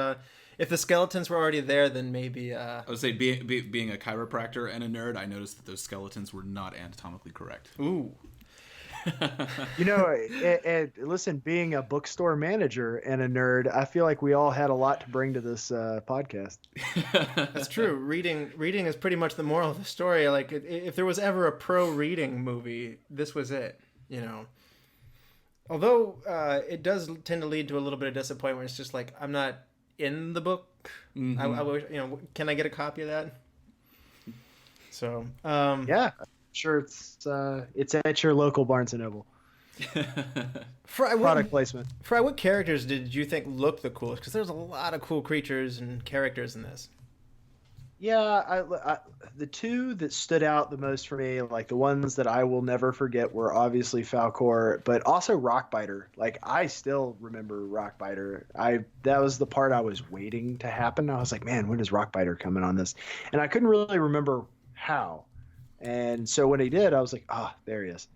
if the skeletons were already there, then maybe... I would say being a chiropractor and a nerd, I noticed that those skeletons were not anatomically correct. Ooh. Listen, being a bookstore manager and a nerd, I feel like we all had a lot to bring to this podcast. That's true. Reading is pretty much the moral of the story. Like, if there was ever a pro reading movie, this was it. Although it does tend to lead to a little bit of disappointment. It's just like, I'm not in the book. Mm-hmm. I wish, can I get a copy of that? So Yeah, I'm sure it's at your local Barnes and Noble. Product placement. Fry, what characters did you think looked the coolest? Because there's a lot of cool creatures and characters in this. Yeah, the two that stood out the most for me, like the ones that I will never forget, were obviously Falkor, but also Rockbiter. Like, I still remember Rockbiter. That was the part I was waiting to happen. I was like, man, when is Rockbiter coming on this? And I couldn't really remember how. And so when he did, I was like, there he is.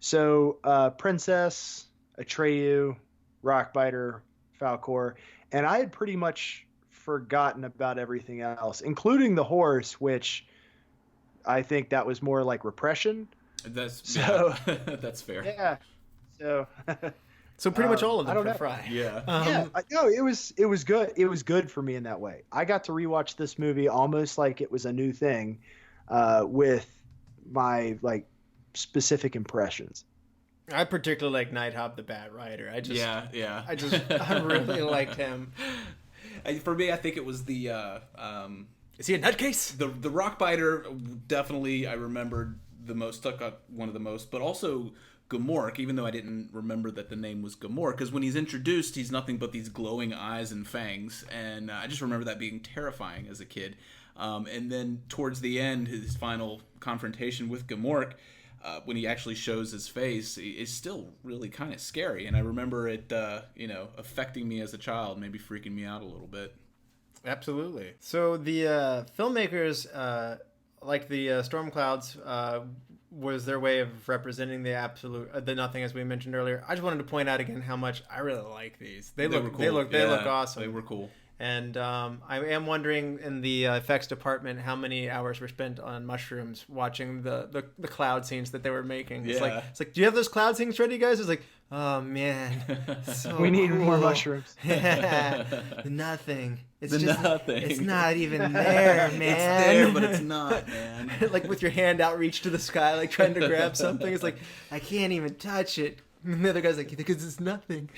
So Princess, Atreyu, Rockbiter, Falkor, and I had pretty much forgotten about everything else, including the horse, which I think that was more like repression. That's fair. Yeah. So pretty much all of them for know. Fry. Yeah. No, it was good. It was good for me in that way. I got to rewatch this movie almost like it was a new thing, with my like specific impressions. I particularly like Nighthawk the Bat Rider. I really liked him. For me, I think it was the is he a nutcase? The Rockbiter, definitely I remembered the most, stuck out one of the most, but also Gamork, even though I didn't remember that the name was Gamork, because when he's introduced, he's nothing but these glowing eyes and fangs, and I just remember that being terrifying as a kid. And then towards the end, his final confrontation with Gamork, when he actually shows his face, is still really kind of scary. And I remember it, affecting me as a child, maybe freaking me out a little bit. Absolutely. So the filmmakers, like the Storm Clouds, was their way of representing the nothing, as we mentioned earlier. I just wanted to point out again how much I really like these. They look cool. They look awesome. They were cool. And I am wondering in the effects department how many hours were spent on mushrooms watching the cloud scenes that they were making. It's like, do you have those cloud scenes ready, guys? It's like, oh man, we need more mushrooms. Nothing. It's nothing. It's not even there, man. It's there, but it's not, man. Like with your hand out, reach to the sky, like trying to grab something. It's like, I can't even touch it. And the other guy's like, because it's nothing.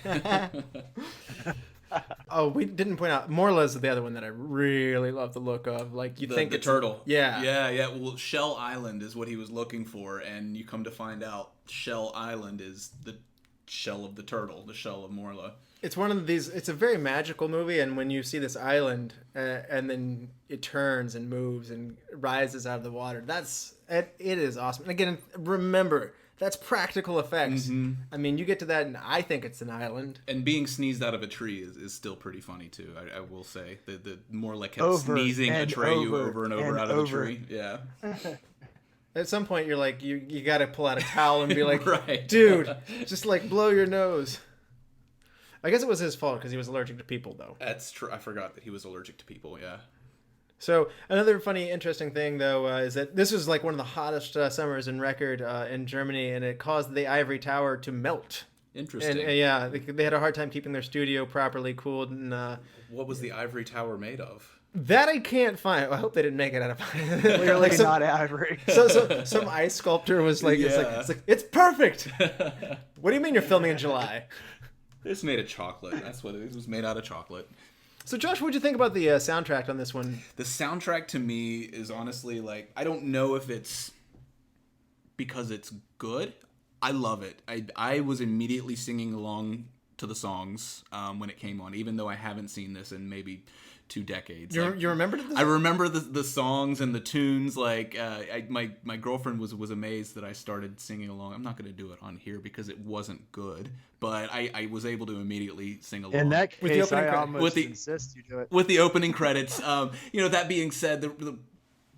Oh, we didn't point out Morla's the other one that I really love the look of. Like think the it's turtle. Yeah. Well, Shell Island is what he was looking for, and you come to find out Shell Island is the shell of the turtle, the shell of Morla. It's one of these. It's a very magical movie, and when you see this island, and then it turns and moves and rises out of the water, it is awesome. And again, remember, that's practical effects. Mm-hmm. I mean, you get to that, and I think it's an island. And being sneezed out of a tree is still pretty funny too. I will say the more like kept sneezing Atreyu over and over out of the tree. Yeah. At some point, you're like, you got to pull out a towel and be like, right. Dude, just like blow your nose. I guess it was his fault because he was allergic to people, though. That's true. I forgot that he was allergic to people. Yeah. So another funny, interesting thing, though, is that this was like one of the hottest summers in record in Germany, and it caused the Ivory Tower to melt. Interesting. And yeah, they had a hard time keeping their studio properly cooled. And what was the Ivory Tower made of? That I can't find. I hope they didn't make it out of like not ivory. So some ice sculptor was like, it's perfect. What do you mean you're filming in July? It's made of chocolate. That's what it was made out of chocolate. So, Josh, what'd you think about the soundtrack on this one? The soundtrack to me is honestly like, I don't know if it's because it's good. I love it. I was immediately singing along to the songs when it came on, even though I haven't seen this in maybe 2 decades. You remember this? I remember the songs and the tunes. Like my girlfriend was amazed that I started singing along. I'm not going to do it on here because it wasn't good, but I was able to immediately sing along. In that case, with the opening I almost insist you do it. With the opening credits. That being said, there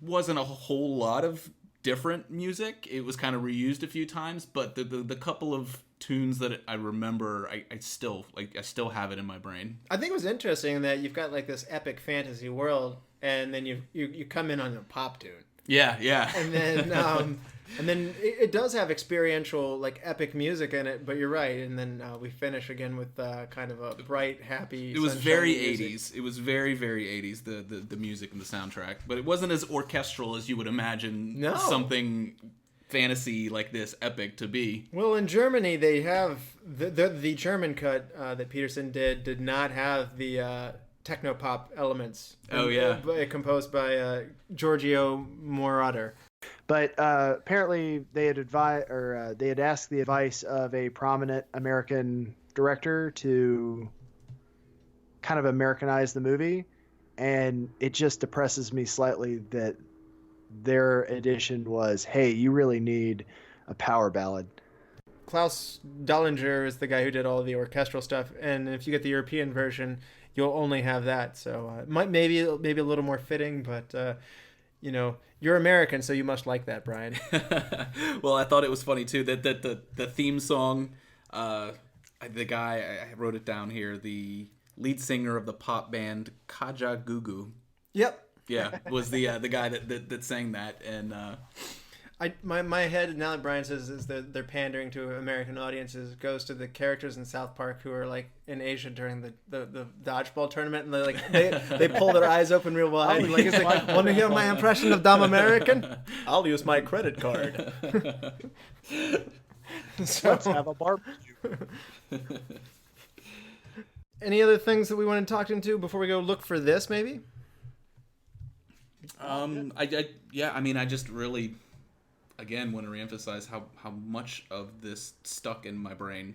wasn't a whole lot of different music. It was kind of reused a few times, but the couple of tunes that I remember, I still have it in my brain. I think it was interesting that you've got like this epic fantasy world, and then you come in on a pop tune. Yeah. And then it does have experiential like epic music in it, but you're right. And then we finish again with kind of a bright, happy. It was very music. 80s. It was very, very 80s. The music and the soundtrack, but it wasn't as orchestral as you would imagine something fantasy like this epic to be. Well, in Germany, they have the German cut that Petersen did not have the techno pop elements. Oh, yeah. Composed by Giorgio Moroder. But apparently they had they had asked the advice of a prominent American director to kind of Americanize the movie, and it just depresses me slightly that their edition was, hey, you really need a power ballad. Klaus Dollinger is the guy who did all the orchestral stuff, and if you get the European version, you'll only have that. So maybe a little more fitting, but you're American, so you must like that, Brian. Well, I thought it was funny too that the theme song, the guy, I wrote it down here, the lead singer of the pop band Kaja Gugu. Yep. Yeah, was the guy that sang that, and my head, now that Brian says is that they're pandering to American audiences, goes to the characters in South Park who are like in Asia during the dodgeball tournament, and they're like they pull their eyes open real wide. And like, it's like, want to hear my impression of dumb American? I'll use my credit card. So, Let's have a barbecue. any other things that we want to talk into before we go look for this, maybe? I just really, again, want to reemphasize how much of this stuck in my brain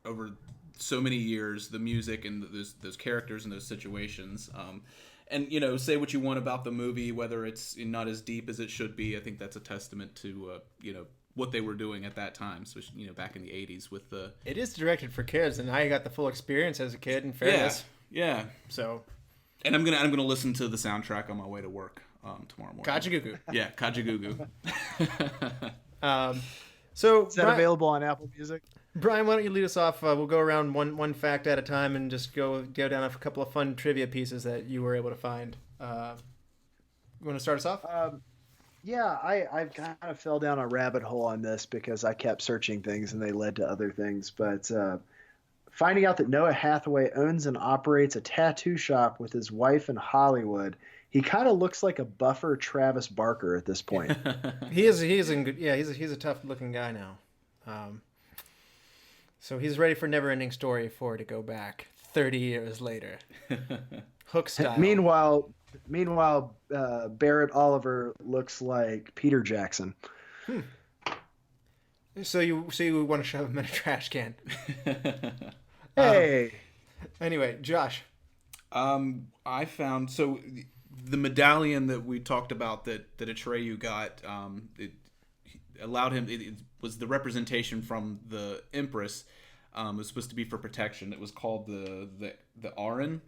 over so many years, the music and those characters and those situations. And, say what you want about the movie, whether it's not as deep as it should be. I think that's a testament to, what they were doing at that time. So, back in the 80s with the... It is directed for kids, and I got the full experience as a kid, in fairness. Yeah. So... And I'm gonna listen to the soundtrack on my way to work tomorrow morning. Kajagoogoo. Yeah, Kajagoogoo. So Is that available on Apple Music? Brian, why don't you lead us off? We'll go around one fact at a time and just go down a couple of fun trivia pieces that you were able to find. You want to start us off? Yeah, I kind of fell down a rabbit hole on this because I kept searching things and they led to other things. But finding out that Noah Hathaway owns and operates a tattoo shop with his wife in Hollywood, he kind of looks like a buffer Travis Barker at this point. He's a tough looking guy now. So he's ready for Neverending Story 4 to go back 30 years later. Hook style. Meanwhile, Barret Oliver looks like Peter Jackson. So you want to shove him in a trash can? Hey. Anyway, Josh. I found the medallion that we talked about that Atreyu got. It allowed him. It was the representation from the Empress. It was supposed to be for protection. It was called the Aran.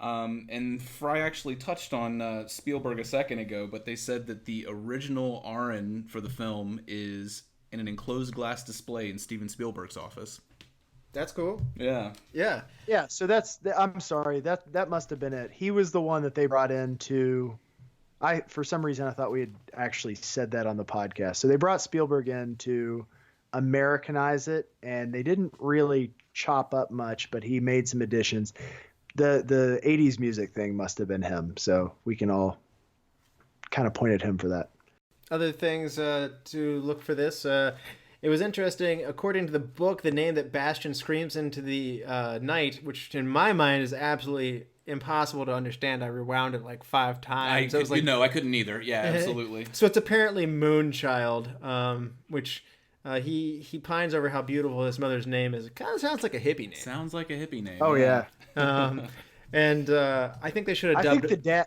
And Frye actually touched on Spielberg a second ago, but they said that the original Aran for the film is in an enclosed glass display in Steven Spielberg's office. That's cool. Yeah. So I'm sorry, that must have been it. He was the one that they brought in to. For some reason I thought we had actually said that on the podcast. So they brought Spielberg in to Americanize it, and they didn't really chop up much, but he made some additions. The 80s music thing must have been him, so we can all kind of point at him for that. Other things to look for this. It was interesting. According to the book, the name that Bastian screams into the night, which in my mind is absolutely impossible to understand. I rewound it like 5 times. I couldn't either. Yeah, absolutely. So it's apparently Moonchild, which he pines over how beautiful his mother's name is. It kind of sounds like a hippie name. Sounds like a hippie name. Oh yeah. And I think they should have dubbed.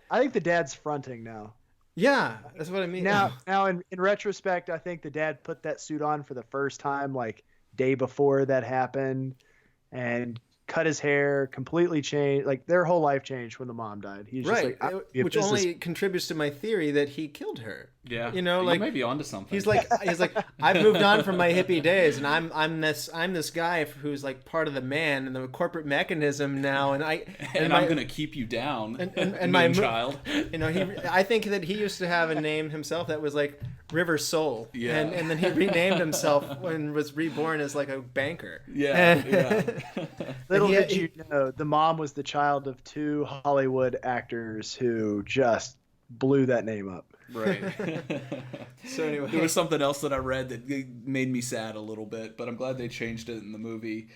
I think the dad's fronting now. Yeah, that's what I mean. Now in retrospect, I think the dad put that suit on for the first time like day before that happened, and cut his hair, completely changed. Like their whole life changed when the mom died. He's right, just like, which only contributes to my theory that he killed her. Yeah, you may be onto something. He's like I've moved on from my hippie days, and I'm this guy who's like part of the man and the corporate mechanism now, and I'm gonna keep you down. And my child. I think that he used to have a name himself that was like River Soul. Yeah, and then he renamed himself and was reborn as like a banker. Yeah. Little did you know, the mom was the child of 2 Hollywood actors who just blew that name up. Right. So anyway, there was something else that I read that made me sad a little bit, but I'm glad they changed it in the movie.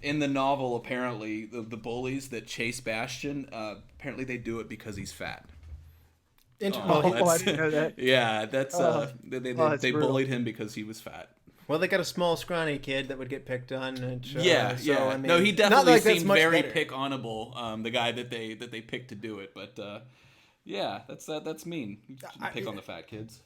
In the novel, apparently, the bullies that chase Bastian, apparently they do it because he's fat. I didn't know that. Yeah, that's they brutal. bullied him because he was fat. Well, they got a small, scrawny kid that would get picked on. And, Yeah. I mean, No, he not definitely like that's seemed much very better. pick-onable. The guy that they picked to do it, but yeah, that's mean. You shouldn't pick on the fat kids.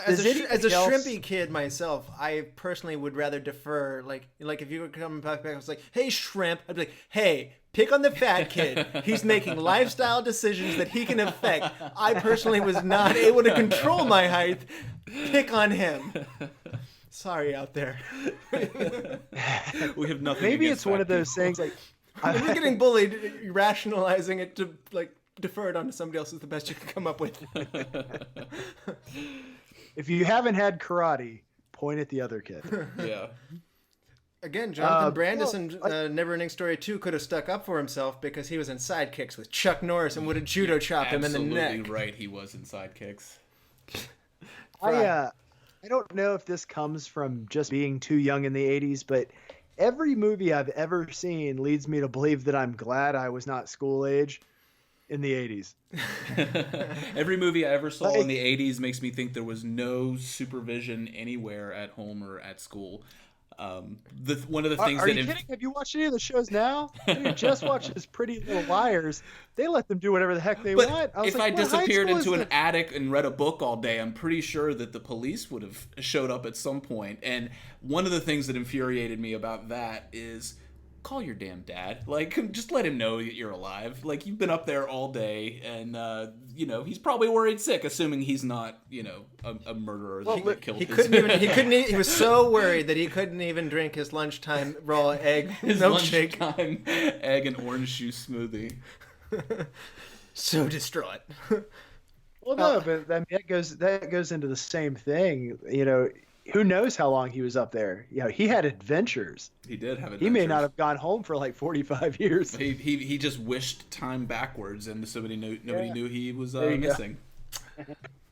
As a anybody else- shrimpy kid myself, I personally would rather defer. Like if you were coming back, I was like, "Hey, shrimp," I'd be like, "Hey, pick on the fat kid. He's making lifestyle decisions that he can affect. I personally was not able to control my height. Pick on him." Sorry out there. We have nothing. Maybe against it's one fat of those people. things like When you're getting bullied, rationalizing it to like defer it onto somebody else is the best you can come up with. if you haven't had karate, point at the other kid. Yeah. Again, Jonathan Brandis in Neverending Story 2 could have stuck up for himself because he was in Sidekicks with Chuck Norris and would have judo chopped him in the neck. Absolutely right. He was in Sidekicks. I don't know if this comes from just being too young in the 80s, but every movie I've ever seen leads me to believe that I'm glad I was not school age in the 80s. Every movie I ever saw in the 80s makes me think there was no supervision anywhere at home or at school. One of the things Are you kidding? Have you watched any of the shows now? You just watched this Pretty Little Liars. They let them do whatever the heck they want. If I disappeared into an attic and read a book all day, I'm pretty sure that the police would have showed up at some point. And one of the things that infuriated me about that is call your damn dad. Like, just let him know that you're alive. Like, you've been up there all day, and he's probably worried sick, assuming he's not, a murderer that killed He was so worried that he couldn't even drink his lunchtime raw egg his milkshake. lunchtime egg and orange juice smoothie. So distraught. Well, no, but I mean, that goes into the same thing. Who knows how long he was up there? He had adventures. He did have adventures. He may not have gone home for like 45 years. He just wished time backwards, and nobody knew he was missing.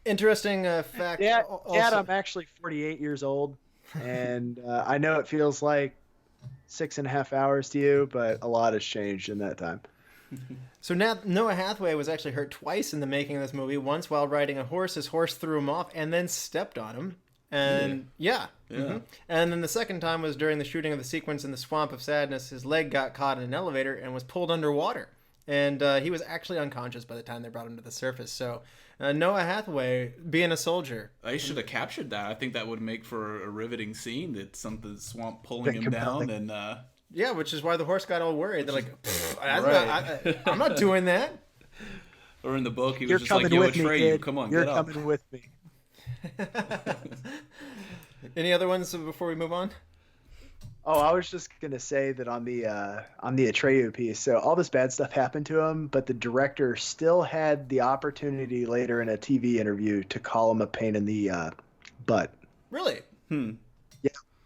Interesting fact. Dad, also, I'm actually 48 years old, and I know it feels like 6.5 hours to you, but a lot has changed in that time. So now Noah Hathaway was actually hurt twice in the making of this movie. Once while riding a horse, his horse threw him off and then stepped on him. And yeah. Mm-hmm. And then the second time was during the shooting of the sequence in the Swamp of Sadness. His leg got caught in an elevator and was pulled underwater. And he was actually unconscious by the time they brought him to the surface. So Noah Hathaway being a soldier. They should have captured that. I think that would make for a riveting scene. That the swamp pulling him down and. Yeah, which is why the horse got all worried. They're like, I'm not doing that. Or in the book, he was You're just like, coming "Yo, with me, Atreyu, kid. come on, You're get up." coming with me. Any other ones before we move on? Oh, I was just gonna say that on the Atreyu piece. So all this bad stuff happened to him, but the director still had the opportunity later in a TV interview to call him a pain in the butt. Really?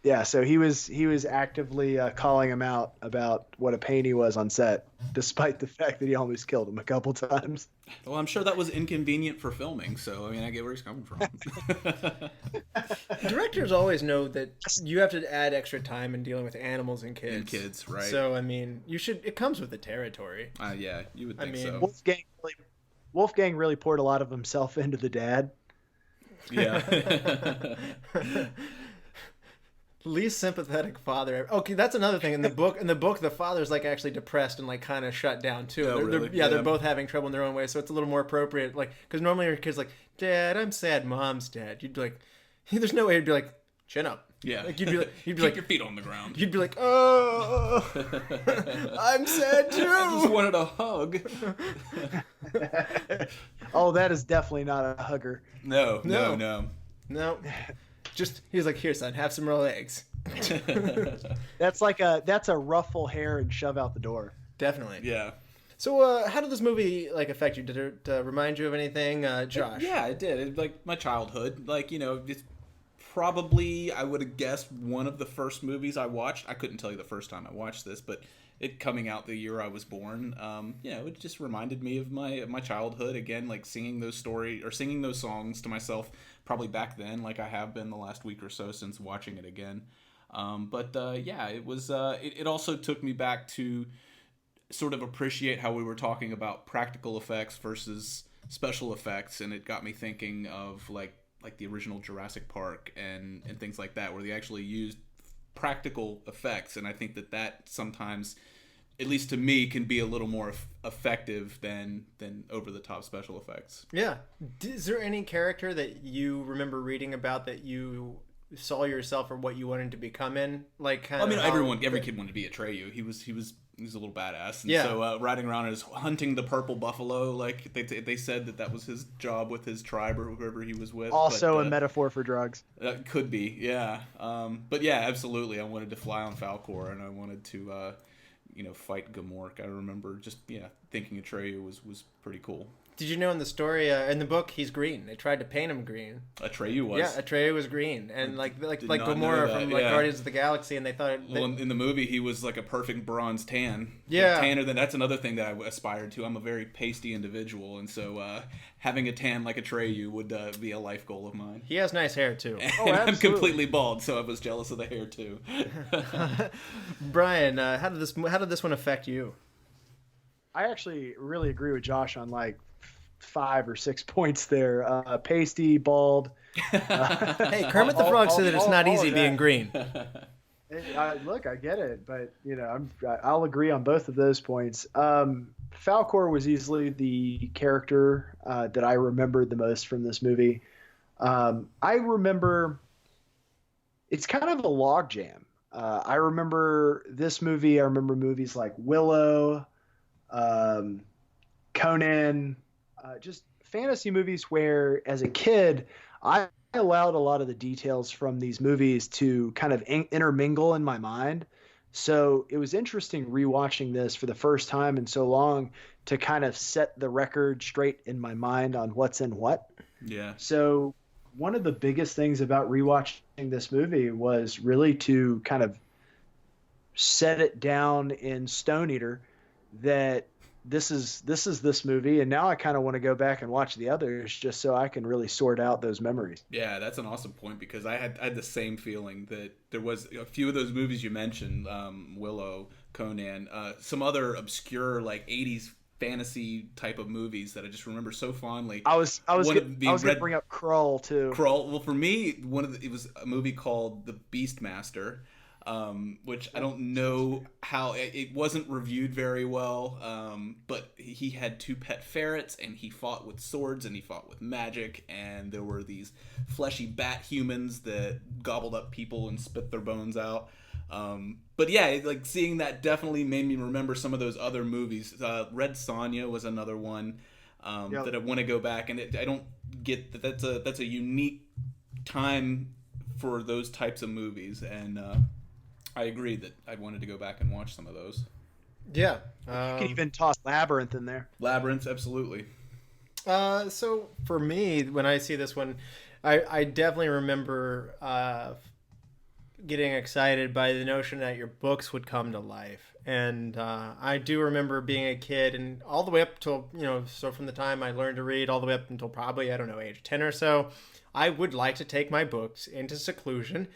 Yeah. So he was actively calling him out about what a pain he was on set, despite the fact that he almost killed him a couple times. Well, I'm sure that was inconvenient for filming. So I mean, I get where he's coming from. Directors always know that you have to add extra time in dealing with animals and kids. Right? So I mean, it comes with the territory. Yeah, you would think mean, so. Wolfgang really poured a lot of himself into the dad. Yeah. Least sympathetic father. Okay, that's another thing in the book. In the book, the father's like actually depressed and like kind of shut down too. Oh, really? They're both having trouble in their own way, so it's a little more appropriate. Like, because normally your kid's like, "Dad, I'm sad. Mom's dead." You'd be like, "There's no way." You'd be like, "Chin up." Yeah. Like, you'd be Keep like, your feet on the ground. You'd be like, "Oh, I'm sad too." I just wanted a hug. Oh, that is definitely not a hugger. No. Just he was like, "Here, son, have some raw eggs." That's a ruffle hair and shove out the door. Definitely. Yeah. So, how did this movie affect you? Did it remind you of anything, Josh? Yeah, it did. It, like my childhood. It's probably, I would have guessed, one of the first movies I watched. I couldn't tell you the first time I watched this, but it coming out the year I was born. It just reminded me of my childhood again, like singing those songs to myself. Probably back then, like I have been the last week or so since watching it again. Yeah, it was. It also took me back to sort of appreciate how we were talking about practical effects versus special effects, and it got me thinking of like the original Jurassic Park and things like that, where they actually used practical effects, and I think that sometimes, at least to me, can be a little more effective than over the top special effects. Yeah. Is there any character that you remember reading about that you saw yourself or what you wanted to become in? Like, kind of every kid wanted to be Atreyu. He was a little badass. And so riding around as hunting the purple buffalo, like they said that was his job with his tribe or whoever he was with. Also a metaphor for drugs. Could be, yeah. But yeah, absolutely. I wanted to fly on Falkor, and I wanted to fight Gamork. I remember just thinking Atreyu was pretty cool. Did you know in the story, in the book, he's green? They tried to paint him green. Atreyu was? Yeah, Atreyu was green. And like Gamora from Guardians of the Galaxy, and they thought... in the movie, he was like a perfect bronze tan. Yeah. Like, tanner, that's another thing that I aspired to. I'm a very pasty individual, and so having a tan like Atreyu would be a life goal of mine. He has nice hair, too. And I'm completely bald, so I was jealous of the hair, too. Brian, how did this one affect you? I actually really agree with Josh on like 5 or 6 points there. Pasty, bald. Hey, Kermit the Frog said that it's not easy being green. Look, I get it, but I'll agree on both of those points. Falkor was easily the character that I remembered the most from this movie. I remember it's kind of a logjam. I remember this movie. I remember movies like Willow, Conan. Just fantasy movies where, as a kid, I allowed a lot of the details from these movies to kind of intermingle in my mind. So it was interesting rewatching this for the first time in so long to kind of set the record straight in my mind on what's in what. Yeah. So one of the biggest things about rewatching this movie was really to kind of set it down in Stone Eater that this is this movie, and now I kind of want to go back and watch the others just so I can really sort out those memories. Yeah, that's an awesome point, because I had the same feeling that there was a few of those movies you mentioned, Willow, Conan, some other obscure like 80s fantasy type of movies that I just remember so fondly. I was going to bring up Krull too. Krull. Well, for me, it was a movie called The Beastmaster. Which I don't know how it wasn't reviewed very well, but he had 2 pet ferrets, and he fought with swords, and he fought with magic, and there were these fleshy bat humans that gobbled up people and spit their bones out. But yeah, like seeing that definitely made me remember some of those other movies. Red Sonja was another one that I want to go back, and I don't get that that's a unique time for those types of movies, and I agree that I wanted to go back and watch some of those. Yeah. You can even toss Labyrinth in there. Labyrinth, absolutely. So for me, when I see this one, I definitely remember getting excited by the notion that your books would come to life. And I do remember being a kid, and all the way up till, so from the time I learned to read all the way up until probably, age 10 or so, I would like to take my books into seclusion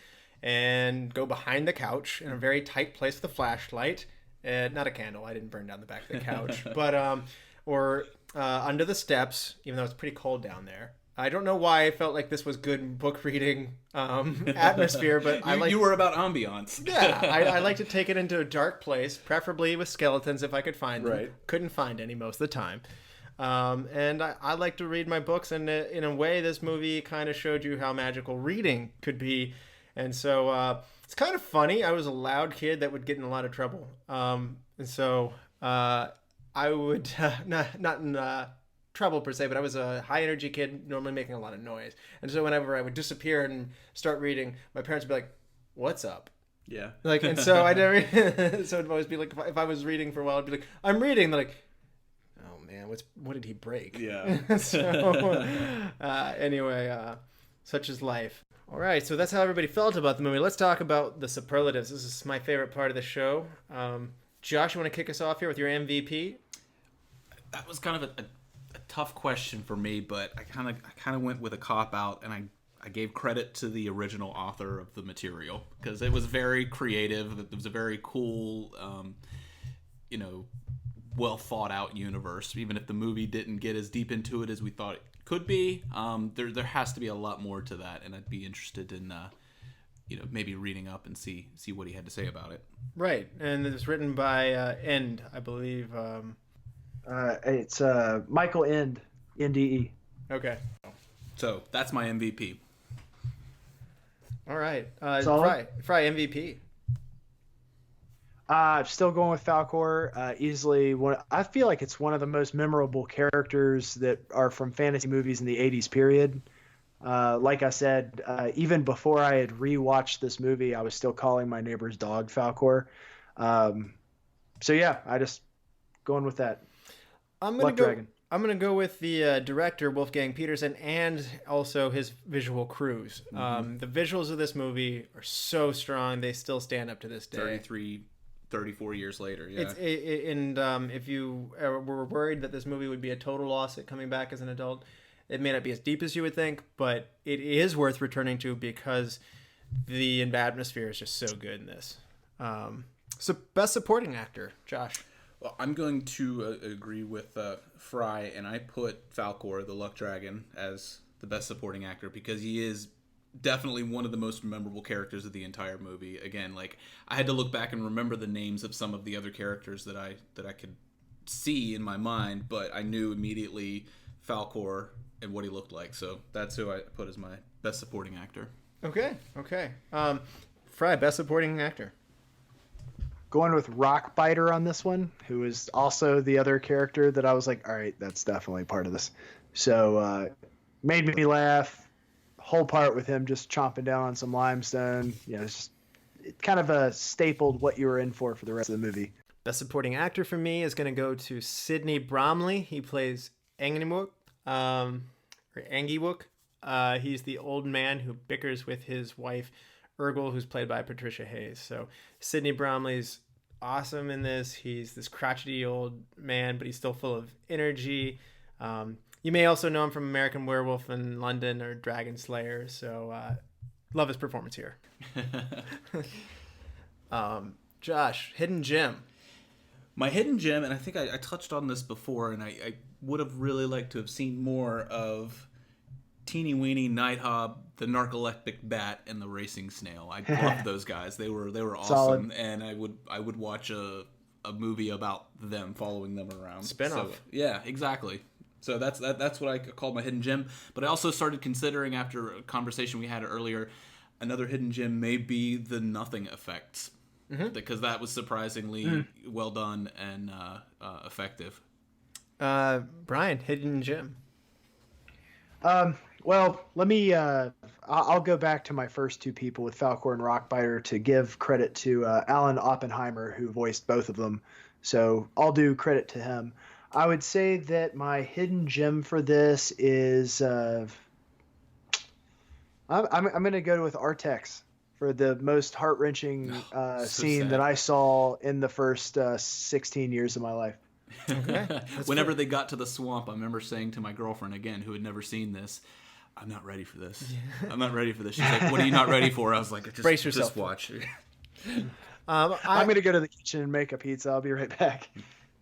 and go behind the couch in a very tight place with a flashlight, not a candle. I didn't burn down the back of the couch, but or under the steps, even though it's pretty cold down there. I don't know why I felt like this was good book reading atmosphere, but you were about ambiance. Yeah, I like to take it into a dark place, preferably with skeletons if I could find them. Right. Couldn't find any most of the time. And I like to read my books, and in a way, this movie kind of showed you how magical reading could be. And so it's kind of funny. I was a loud kid that would get in a lot of trouble. And so I would, not in trouble per se, but I was a high energy kid, normally making a lot of noise. And so whenever I would disappear and start reading, my parents would be like, "What's up?" Yeah. And so I'd never, so it'd always be like, if I was reading for a while, I'd be like, "I'm reading." They're like, "Oh man, what did he break?" Yeah. So anyway, such is life. All right, so that's how everybody felt about the movie. Let's talk about the superlatives. This is my favorite part of the show. Josh, you want to kick us off here with your MVP? That was kind of a tough question for me, but I kind of went with a cop out, and I gave credit to the original author of the material because it was very creative. It was a very cool, well thought out universe. Even if the movie didn't get as deep into it as we thought it could be, there has to be a lot more to that, and I'd be interested in maybe reading up and see what he had to say about it. Right, and it was written by End, I believe. It's Michael End, NDE. Okay. So that's my MVP. All right. Solid? Frye, MVP. Still going with Falkor. Easily one. I feel like it's one of the most memorable characters that are from fantasy movies in the 80s period. Like I said, even before I had rewatched this movie, I was still calling my neighbor's dog Falkor. So yeah, I just going with that. I'm gonna go with the director Wolfgang Petersen and also his visual crews. The visuals of this movie are so strong; they still stand up to this day. 34 years later, yeah. If you were worried that this movie would be a total loss at coming back as an adult, it may not be as deep as you would think, but it is worth returning to because the atmosphere is just so good in this. So, best supporting actor, Josh. Well, I'm going to agree with Frye, and I put Falkor, the Luck Dragon, as the best supporting actor because he is definitely one of the most memorable characters of the entire movie. Again, like I had to look back and remember the names of some of the other characters that I could see in my mind, but I knew immediately Falkor and what he looked like. So that's who I put as my best supporting actor. Okay. Frye, best supporting actor. Going with Rockbiter on this one, who is also the other character that I was like, all right, that's definitely part of this. So made me laugh. Whole part with him just chomping down on some limestone. It's kind of stapled what you were in for the rest of the movie. Best supporting actor for me is going to go to Sidney Bromley. He plays Angiwook. He's the old man who bickers with his wife, Urgel, who's played by Patricia Hayes. So Sidney Bromley's awesome in this. He's this crotchety old man, but he's still full of energy. You may also know him from American Werewolf in London or Dragon Slayer. So love his performance here. Josh, hidden gem. My hidden gem, and I think I touched on this before, and I would have really liked to have seen more of Teeny Weeny, Nighthawk, the Narcoleptic Bat, and the Racing Snail. I loved those guys. They were awesome, Solid. And I would watch a movie about them, following them around. Spinoff. So, yeah, exactly. So that's what I called my hidden gem. But I also started considering, after a conversation we had earlier, another hidden gem may be the nothing effects. Because that was surprisingly well done and effective. Bryan, hidden gem. Well, let me. I'll go back to my first two people with Falkor and Rockbiter to give credit to Alan Oppenheimer, who voiced both of them. So I'll do credit to him. I would say that my hidden gem for this is I'm going to go with Artex for the most heart-wrenching scene sad. that I saw in the first 16 years of my life. Okay. Whenever they got to the swamp, I remember saying to my girlfriend, again, who had never seen this, I'm not ready for this. I'm not ready for this. She's like, what are you not ready for? I was like, Brace yourself. Just watch. I'm going to go to the kitchen and make a pizza. I'll be right back.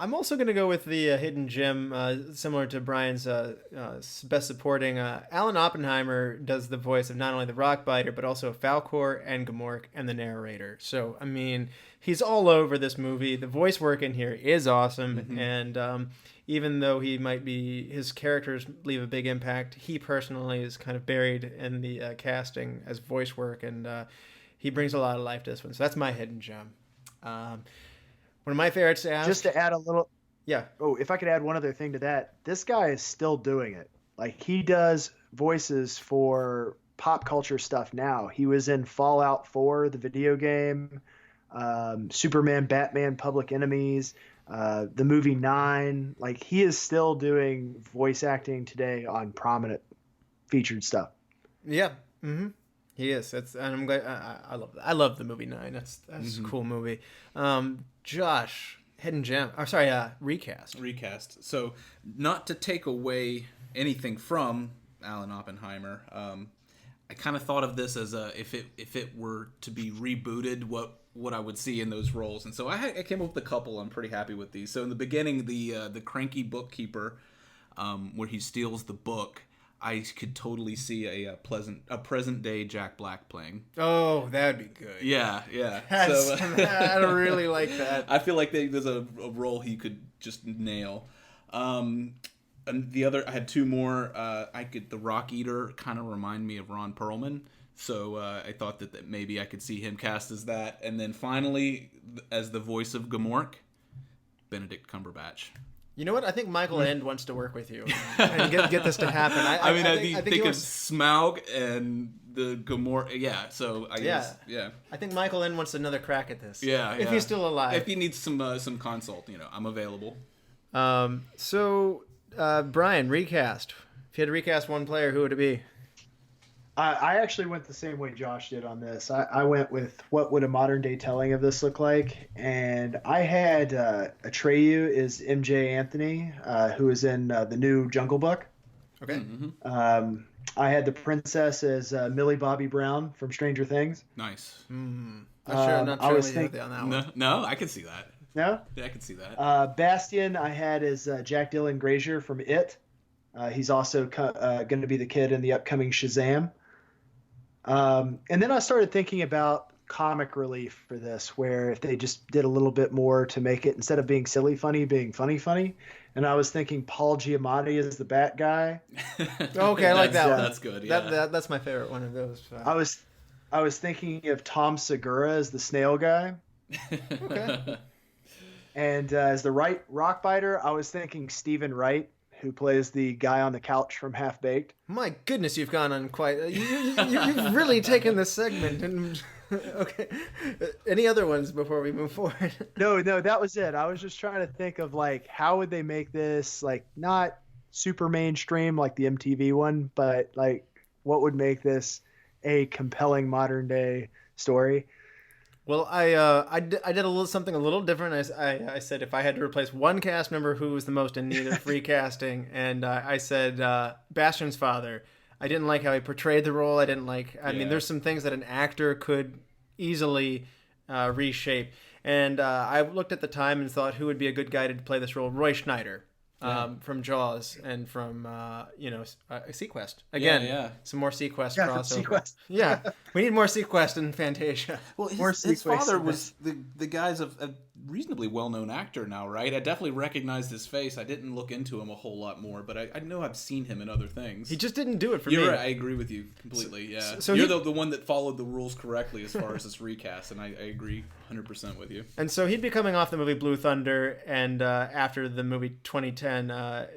I'm also going to go with the hidden gem, similar to Bryan's best supporting. Alan Oppenheimer does the voice of not only the Rockbiter, but also Falkor and Gamork and the narrator. So, I mean, he's all over this movie. The voice work in here is awesome. And even though his characters leave a big impact, he personally is kind of buried in the casting as voice work. And he brings a lot of life to this one. So that's my hidden gem. One of my favorites to ask. Just to add a little. Yeah. Oh, if I could add one other thing to that, this guy is still doing it. Like, he does voices for pop culture stuff now. He was in Fallout 4, the video game, Superman, Batman, Public Enemies, the movie 9. Like, he is still doing voice acting today on prominent featured stuff. Yeah. Mm-hmm. He is. And I'm glad. I love that. I love the movie 9. That's a cool movie. Josh, hidden gem. Or sorry, recast. Recast. So, not to take away anything from Alan Oppenheimer, kind of thought of this as if it were to be rebooted, what I would see in those roles. And so I came up with a couple. I'm pretty happy with these. So in the beginning, the cranky bookkeeper, where he steals the book, I could totally see a present day Jack Black playing. Oh, that'd be good. Yeah. I don't really like that. I feel like there's a role he could just nail. And the other, I had two more. The Rock Eater kind of remind me of Ron Perlman. So I thought that maybe I could see him cast as that. And then finally, as the voice of Gamork, Benedict Cumberbatch. You know what? I think Michael End wants to work with you and get this to happen. I think of Smaug and the Gamork. Yeah, so I guess, yeah. I think Michael End wants another crack at this. Yeah, if he's still alive. If he needs some consult, I'm available. So Bryan, recast. If you had to recast one player, who would it be? I actually went the same way Josh did on this. I went with what would a modern day telling of this look like, and I had Atreyu is MJ Anthony, who is in the new Jungle Book. Okay. Mm-hmm. I had the princess as Millie Bobby Brown from Stranger Things. Nice. I'm not sure on that one. No, I can see that. No? Yeah, I can see that. Bastian I had as Jack Dylan Grazer from It. He's also going to be the kid in the upcoming Shazam. And then I started thinking about comic relief for this, where if they just did a little bit more to make it, instead of being silly funny, being funny. And I was thinking Paul Giamatti is the Bat guy. Okay, I like that one. That's good. Yeah. That's my favorite one of those. I was thinking of Tom Segura as the Snail guy. Okay. And as the rock biter, I was thinking Stephen Wright, who plays the guy on the couch from Half Baked. My goodness, you've gone on quite. You've really taken this segment. And okay, any other ones before we move forward? No, that was it. I was just trying to think of how would they make this not super mainstream like the MTV one, but what would make this a compelling modern day story. Well, I did something a little different. I said if I had to replace one cast member who was the most in need of recasting, and I said Bastian's father. I didn't like how he portrayed the role. I didn't like. I mean, there's some things that an actor could easily reshape. And I looked at the time and thought, who would be a good guy to play this role? Roy Schneider. From Jaws and from Sequest again. Some more Sequest crossover. Sequest. Yeah, we need more Sequest in Fantasia. Well, his father was the guy's a reasonably well-known actor now, right? I definitely recognized his face. I didn't look into him a whole lot more, but I know I've seen him in other things. He just didn't do it for me. You're right. I agree with you completely. So you're the one that followed the rules correctly as far as this recast, and I agree 100% with you. And so he'd be coming off the movie Blue Thunder, and after the movie 2010,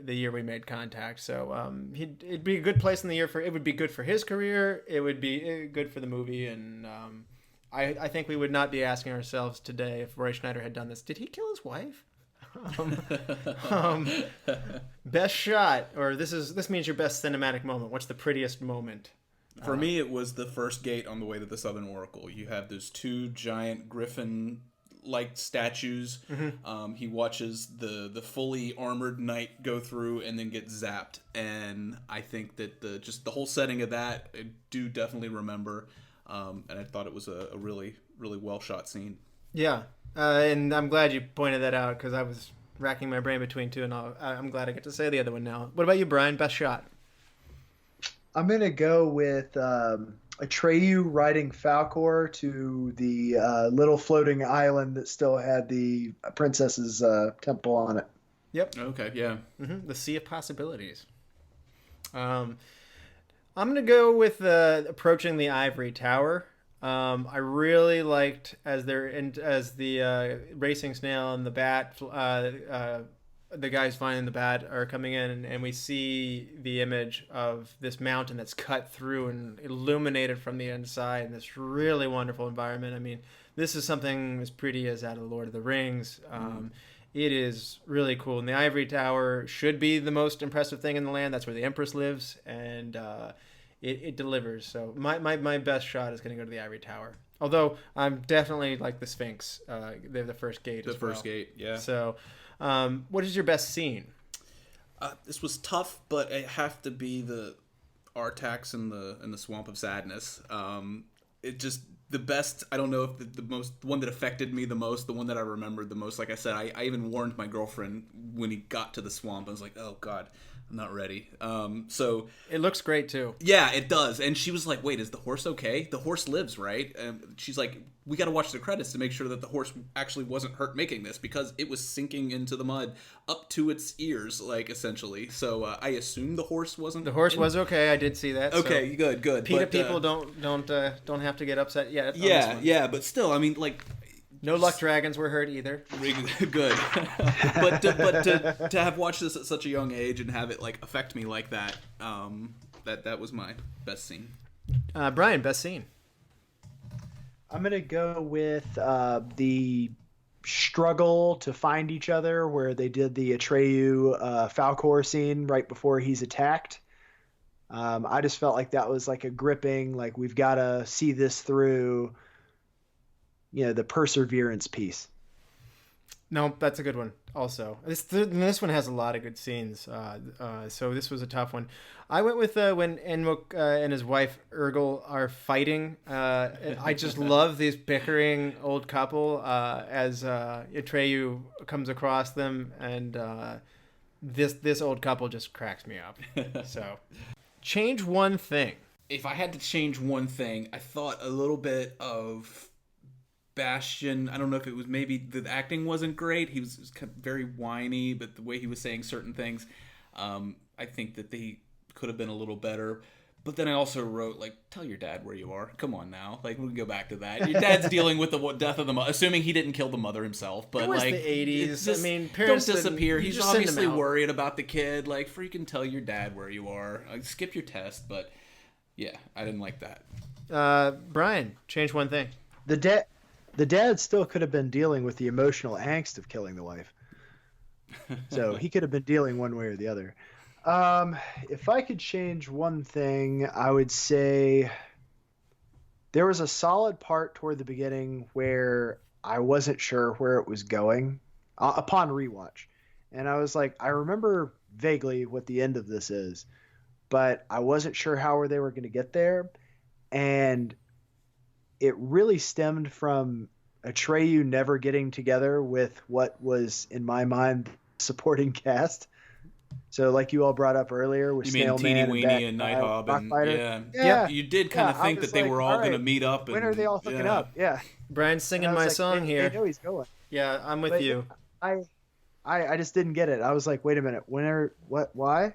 the year we made contact. So it'd be a good place in the year it would be good for his career. It would be good for the movie, and I think we would not be asking ourselves today if Roy Schneider had done this. Did he kill his wife? Best shot, or this means your best cinematic moment. What's the prettiest moment? For me, it was the first gate on the way to the Southern Oracle. You have those two giant griffin-like statues. Mm-hmm. He watches the fully armored knight go through and then get zapped. And I think that the whole setting of that, I do definitely remember. And I thought it was a really, really well-shot scene. Yeah, and I'm glad you pointed that out because I was racking my brain between two, and I'm glad I get to say the other one now. What about you, Bryan? Best shot? I'm going to go with Atreyu riding Falcor to the little floating island that still had the princess's temple on it. Yep. Okay, yeah. Mm-hmm. The Sea of Possibilities. I'm going to go with approaching the Ivory Tower. I really liked as the racing snail and the bat, the guys finding the bat are coming in, and we see the image of this mountain that's cut through and illuminated from the inside in this really wonderful environment. I mean, this is something as pretty as out of Lord of the Rings. It is really cool. And the Ivory Tower should be the most impressive thing in the land. That's where the Empress lives, and it delivers. So my best shot is going to go to the Ivory Tower. Although I'm definitely like the Sphinx. They're the first gate. The first gate, yeah. So, what is your best scene? This was tough, but it have to be the Artax in the Swamp of Sadness. It just the best. I don't know if the one that affected me the most, the one that I remembered the most. Like I said, I even warned my girlfriend when he got to the swamp. I was like, oh God, I'm not ready. So it looks great too. Yeah, it does. And she was like, wait, is the horse okay? The horse lives, right? She's like, we got to watch the credits to make sure that the horse actually wasn't hurt making this, because it was sinking into the mud up to its ears, like, essentially. So I assume the horse wasn't. The horse was okay. I did see that. Okay, so good. PETA people don't have to get upset yet. Yeah, but still, I mean, like. No luck dragons were hurt either. Good. but to have watched this at such a young age and have it like affect me like that, that was my best scene. Bryan, best scene. I'm gonna go with the struggle to find each other, where they did the Atreyu Falcor scene right before he's attacked. I just felt like that was like a gripping, like we've got to see this through. The perseverance piece. No, that's a good one. Also, this one has a lot of good scenes. So this was a tough one. I went with when Enmuk and his wife Urgel are fighting. I just love this bickering old couple as Atreyu comes across them, and this old couple just cracks me up. So, change one thing. If I had to change one thing, I thought a little bit of Bastian. I don't know if it was maybe the acting wasn't great. He was kind of very whiny, but the way he was saying certain things, I think that they could have been a little better. But then I also wrote, like, tell your dad where you are. Come on now. Like, we can go back to that. Your dad's dealing with the death of the mother, assuming he didn't kill the mother himself. But, it was like, the 80s. Just, I mean, parents don't disappear. He's just obviously worried about the kid. Like, freaking tell your dad where you are. Like, skip your test. But, yeah, I didn't like that. Bryan, change one thing. The dad still could have been dealing with the emotional angst of killing the wife. So he could have been dealing one way or the other. If I could change one thing, I would say there was a solid part toward the beginning where I wasn't sure where it was going upon rewatch. And I was like, I remember vaguely what the end of this is, but I wasn't sure how they were going to get there. And it really stemmed from Atreyu never getting together with what was, in my mind, supporting cast. So, like you all brought up earlier, with Snail Man, Teeny Weeny and Nighthawk, and yeah, you did kind of think that they were all going to meet up. When are they all hooking up? Yeah, Bryan's singing my song here. I know he's going. Yeah, I'm with you. I just didn't get it. I was like, wait a minute, why?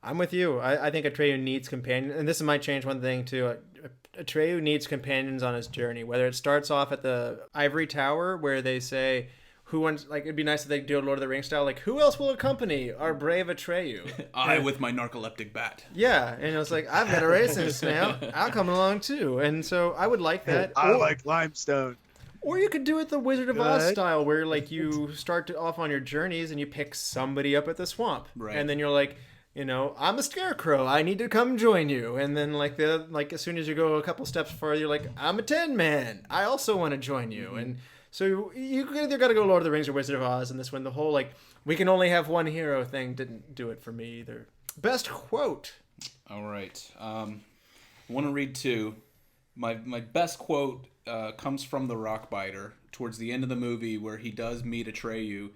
I'm with you. I think Atreyu needs companions, and this might change one thing too. Atreyu needs companions on his journey, whether it starts off at the Ivory Tower where they say, who wants, like, it'd be nice if they do a Lord of the Rings style, like, who else will accompany our brave Atreyu? I with my narcoleptic bat. Yeah, and it was like, I've got a racing snail, I'll come along too. And so I would like that. I like limestone. Or you could do it the Wizard of Oz style, where, like, you start off on your journeys and you pick somebody up at the swamp. Right. And then you're like, I'm a scarecrow. I need to come join you. And then, like, as soon as you go a couple steps further, you're like, I'm a Tin Man. I also want to join you. Mm-hmm. And so you either got to go Lord of the Rings or Wizard of Oz. And this one, the whole, like, we can only have one hero thing didn't do it for me either. Best quote. All right. I want to read two. My best quote comes from the Rockbiter towards the end of the movie, where he does meet Atreyu.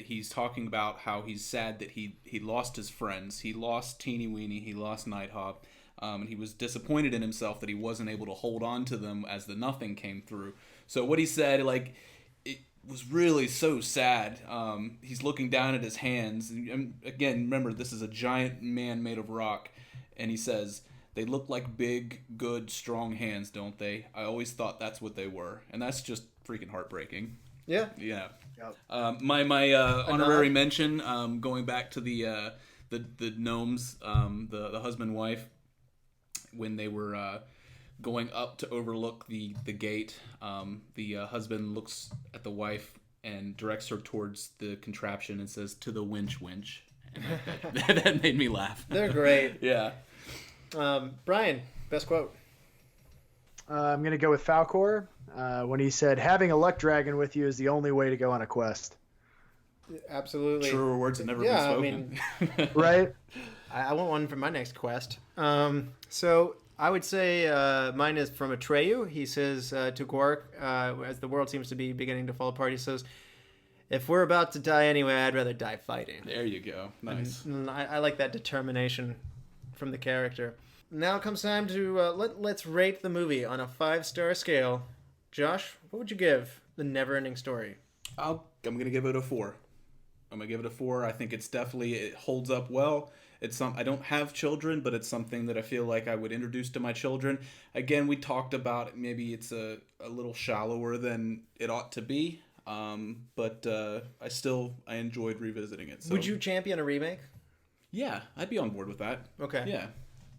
He's talking about how he's sad that he lost his friends. He lost Teeny Weeny. He lost Nighthawk. And he was disappointed in himself that he wasn't able to hold on to them as the nothing came through. So what he said, like, it was really so sad. He's looking down at his hands. And again, remember, this is a giant man made of rock. And he says, they look like big, good, strong hands, don't they? I always thought that's what they were. And that's just freaking heartbreaking. Yeah. Yeah. Yep. My honorary mention, going back to the gnomes, the husband and wife, when they were going up to overlook the gate, the husband looks at the wife and directs her towards the contraption and says, "To the winch." And that made me laugh. They're great. Yeah. Bryan, best quote. I'm going to go with Falcor when he said, having a luck dragon with you is the only way to go on a quest. Absolutely. Truer words have never been spoken. Right? I want one for my next quest. So I would say mine is from Atreyu. He says to Gork, as the world seems to be beginning to fall apart, he says, "If we're about to die anyway, I'd rather die fighting." There you go. Nice. And I like that determination from the character. Now comes time to let's rate the movie on a 5-star scale. Josh, what would you give The Neverending Story? I'm gonna give it a 4. I'm gonna give it a 4. I think it holds up well. I don't have children, but it's something that I feel like I would introduce to my children. Again, we talked about maybe it's a little shallower than it ought to be, but I enjoyed revisiting it. So. Would you champion a remake? Yeah, I'd be on board with that. Okay. Yeah.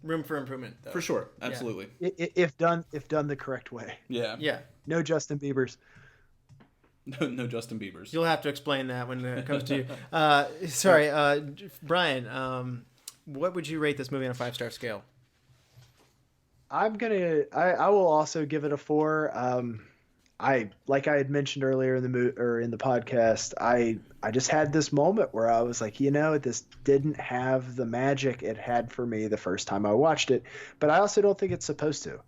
Room for improvement, though. For sure, absolutely. If done the correct way. Yeah. Yeah. No Justin Bieber's. No Justin Bieber's. You'll have to explain that when it comes to you. Sorry, Brian. What would you rate this movie on a 5-star scale? I will also give it a 4. Like I had mentioned earlier in the podcast, I just had this moment where I was like, this didn't have the magic it had for me the first time I watched it, but I also don't think it's supposed to.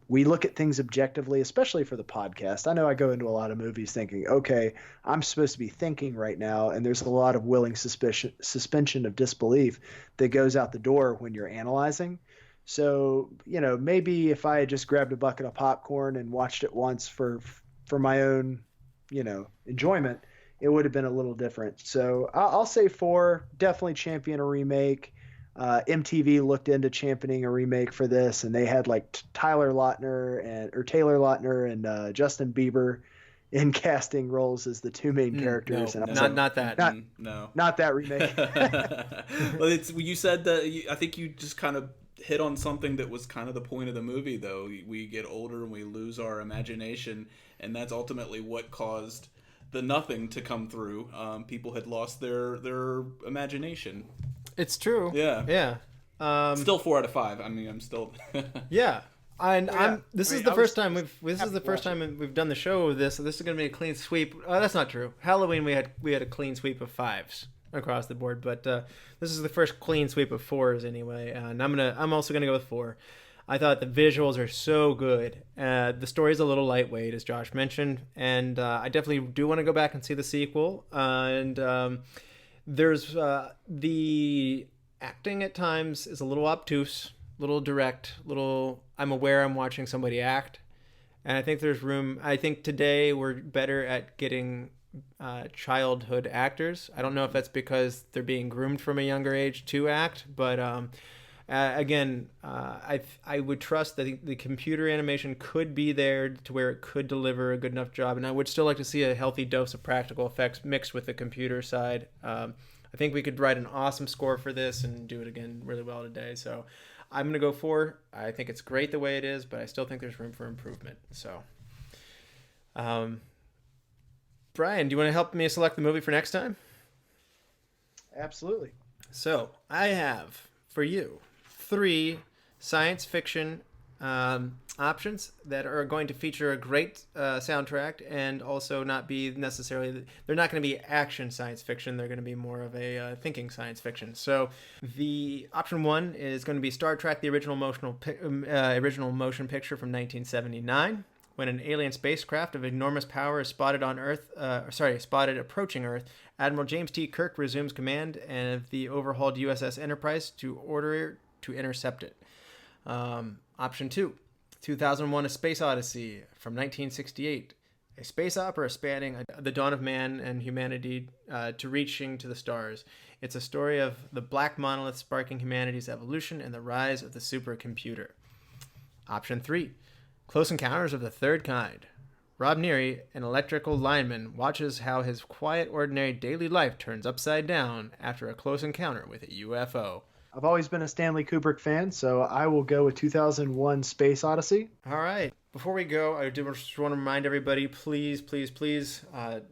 We look at things objectively, especially for the podcast. I know I go into a lot of movies thinking, okay, I'm supposed to be thinking right now, and there's a lot of willing suspension of disbelief that goes out the door when you're analyzing. So, maybe if I had just grabbed a bucket of popcorn and watched it once for my own, enjoyment, it would have been a little different. So I'll say 4, definitely champion a remake. MTV looked into championing a remake for this, and they had like Taylor Lautner and Justin Bieber in casting roles as the two main characters. No, and not that. Not that remake. Well, you said that. I think you just kind of hit on something that was kind of the point of the movie, though. We get older and we lose our imagination, and that's ultimately what caused the nothing to come through. People had lost their imagination. It's true. Yeah. Yeah. Still 4 out of 5. I mean, I'm still. Yeah. This is the first time we've done the show with this. So this is going to be a clean sweep. That's not true. Halloween we had a clean sweep of 5s across the board, but this is the first clean sweep of 4s anyway. And I'm also gonna go with 4. I thought the visuals are so good. The story's a little lightweight, as Josh mentioned, and I definitely do want to go back and see the sequel. There's the acting at times is a little obtuse, little direct, I'm aware I'm watching somebody act, and I think there's room. I think today we're better at getting childhood actors. I don't know if that's because they're being groomed from a younger age to act, but again, I would trust that the computer animation could be there to where it could deliver a good enough job, and I would still like to see a healthy dose of practical effects mixed with the computer side. I think we could write an awesome score for this and do it again really well today. So I'm going to go 4. I think it's great the way it is, but I still think there's room for improvement. So, Brian, do you want to help me select the movie for next time? Absolutely. So I have for you 3 science fiction options that are going to feature a great soundtrack and also not be necessarily, they're not going to be action science fiction. They're going to be more of a thinking science fiction. So the option 1 is going to be Star Trek: The Original Motion Picture from 1979. When an alien spacecraft of enormous power is spotted approaching Earth, Admiral James T. Kirk resumes command of the overhauled USS Enterprise to order to intercept it. Option 2, 2001: A Space Odyssey from 1968. A space opera spanning the dawn of man and humanity to reaching to the stars. It's a story of the black monolith sparking humanity's evolution and the rise of the supercomputer. Option 3, Close Encounters of the Third Kind. Rob Neary, an electrical lineman, watches how his quiet, ordinary daily life turns upside down after a close encounter with a UFO. I've always been a Stanley Kubrick fan, so I will go with 2001: Space Odyssey. All right. Before we go, I do just want to remind everybody, please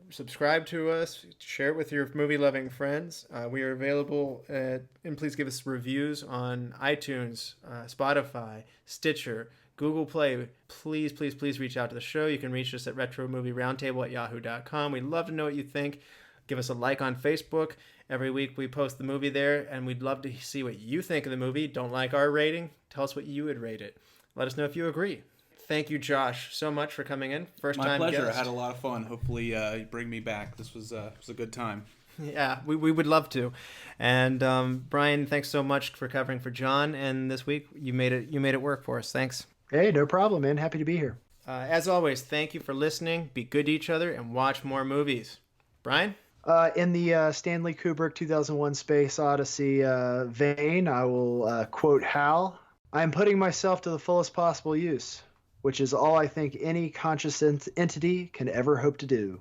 subscribe to us, share it with your movie-loving friends. We are available, and please give us reviews on iTunes, Spotify, Stitcher, Google Play. Please reach out to the show. You can reach us at retromovieroundtable@yahoo.com. We'd love to know what you think. Give us a like on Facebook. Every week we post the movie there, and we'd love to see what you think of the movie. Don't like our rating? Tell us what you would rate it. Let us know if you agree. Thank you, Josh, so much for coming in. First time My pleasure. guest. I had a lot of fun. Hopefully, you bring me back. This was a good time. Yeah, we would love to. And Bryan, thanks so much for covering for John. And this week you made it work for us. Thanks. Hey, no problem, man. Happy to be here. As always, thank you for listening. Be good to each other and watch more movies. Bryan? In the Stanley Kubrick 2001 Space Odyssey vein, I will quote Hal. I am putting myself to the fullest possible use, which is all I think any conscious entity can ever hope to do.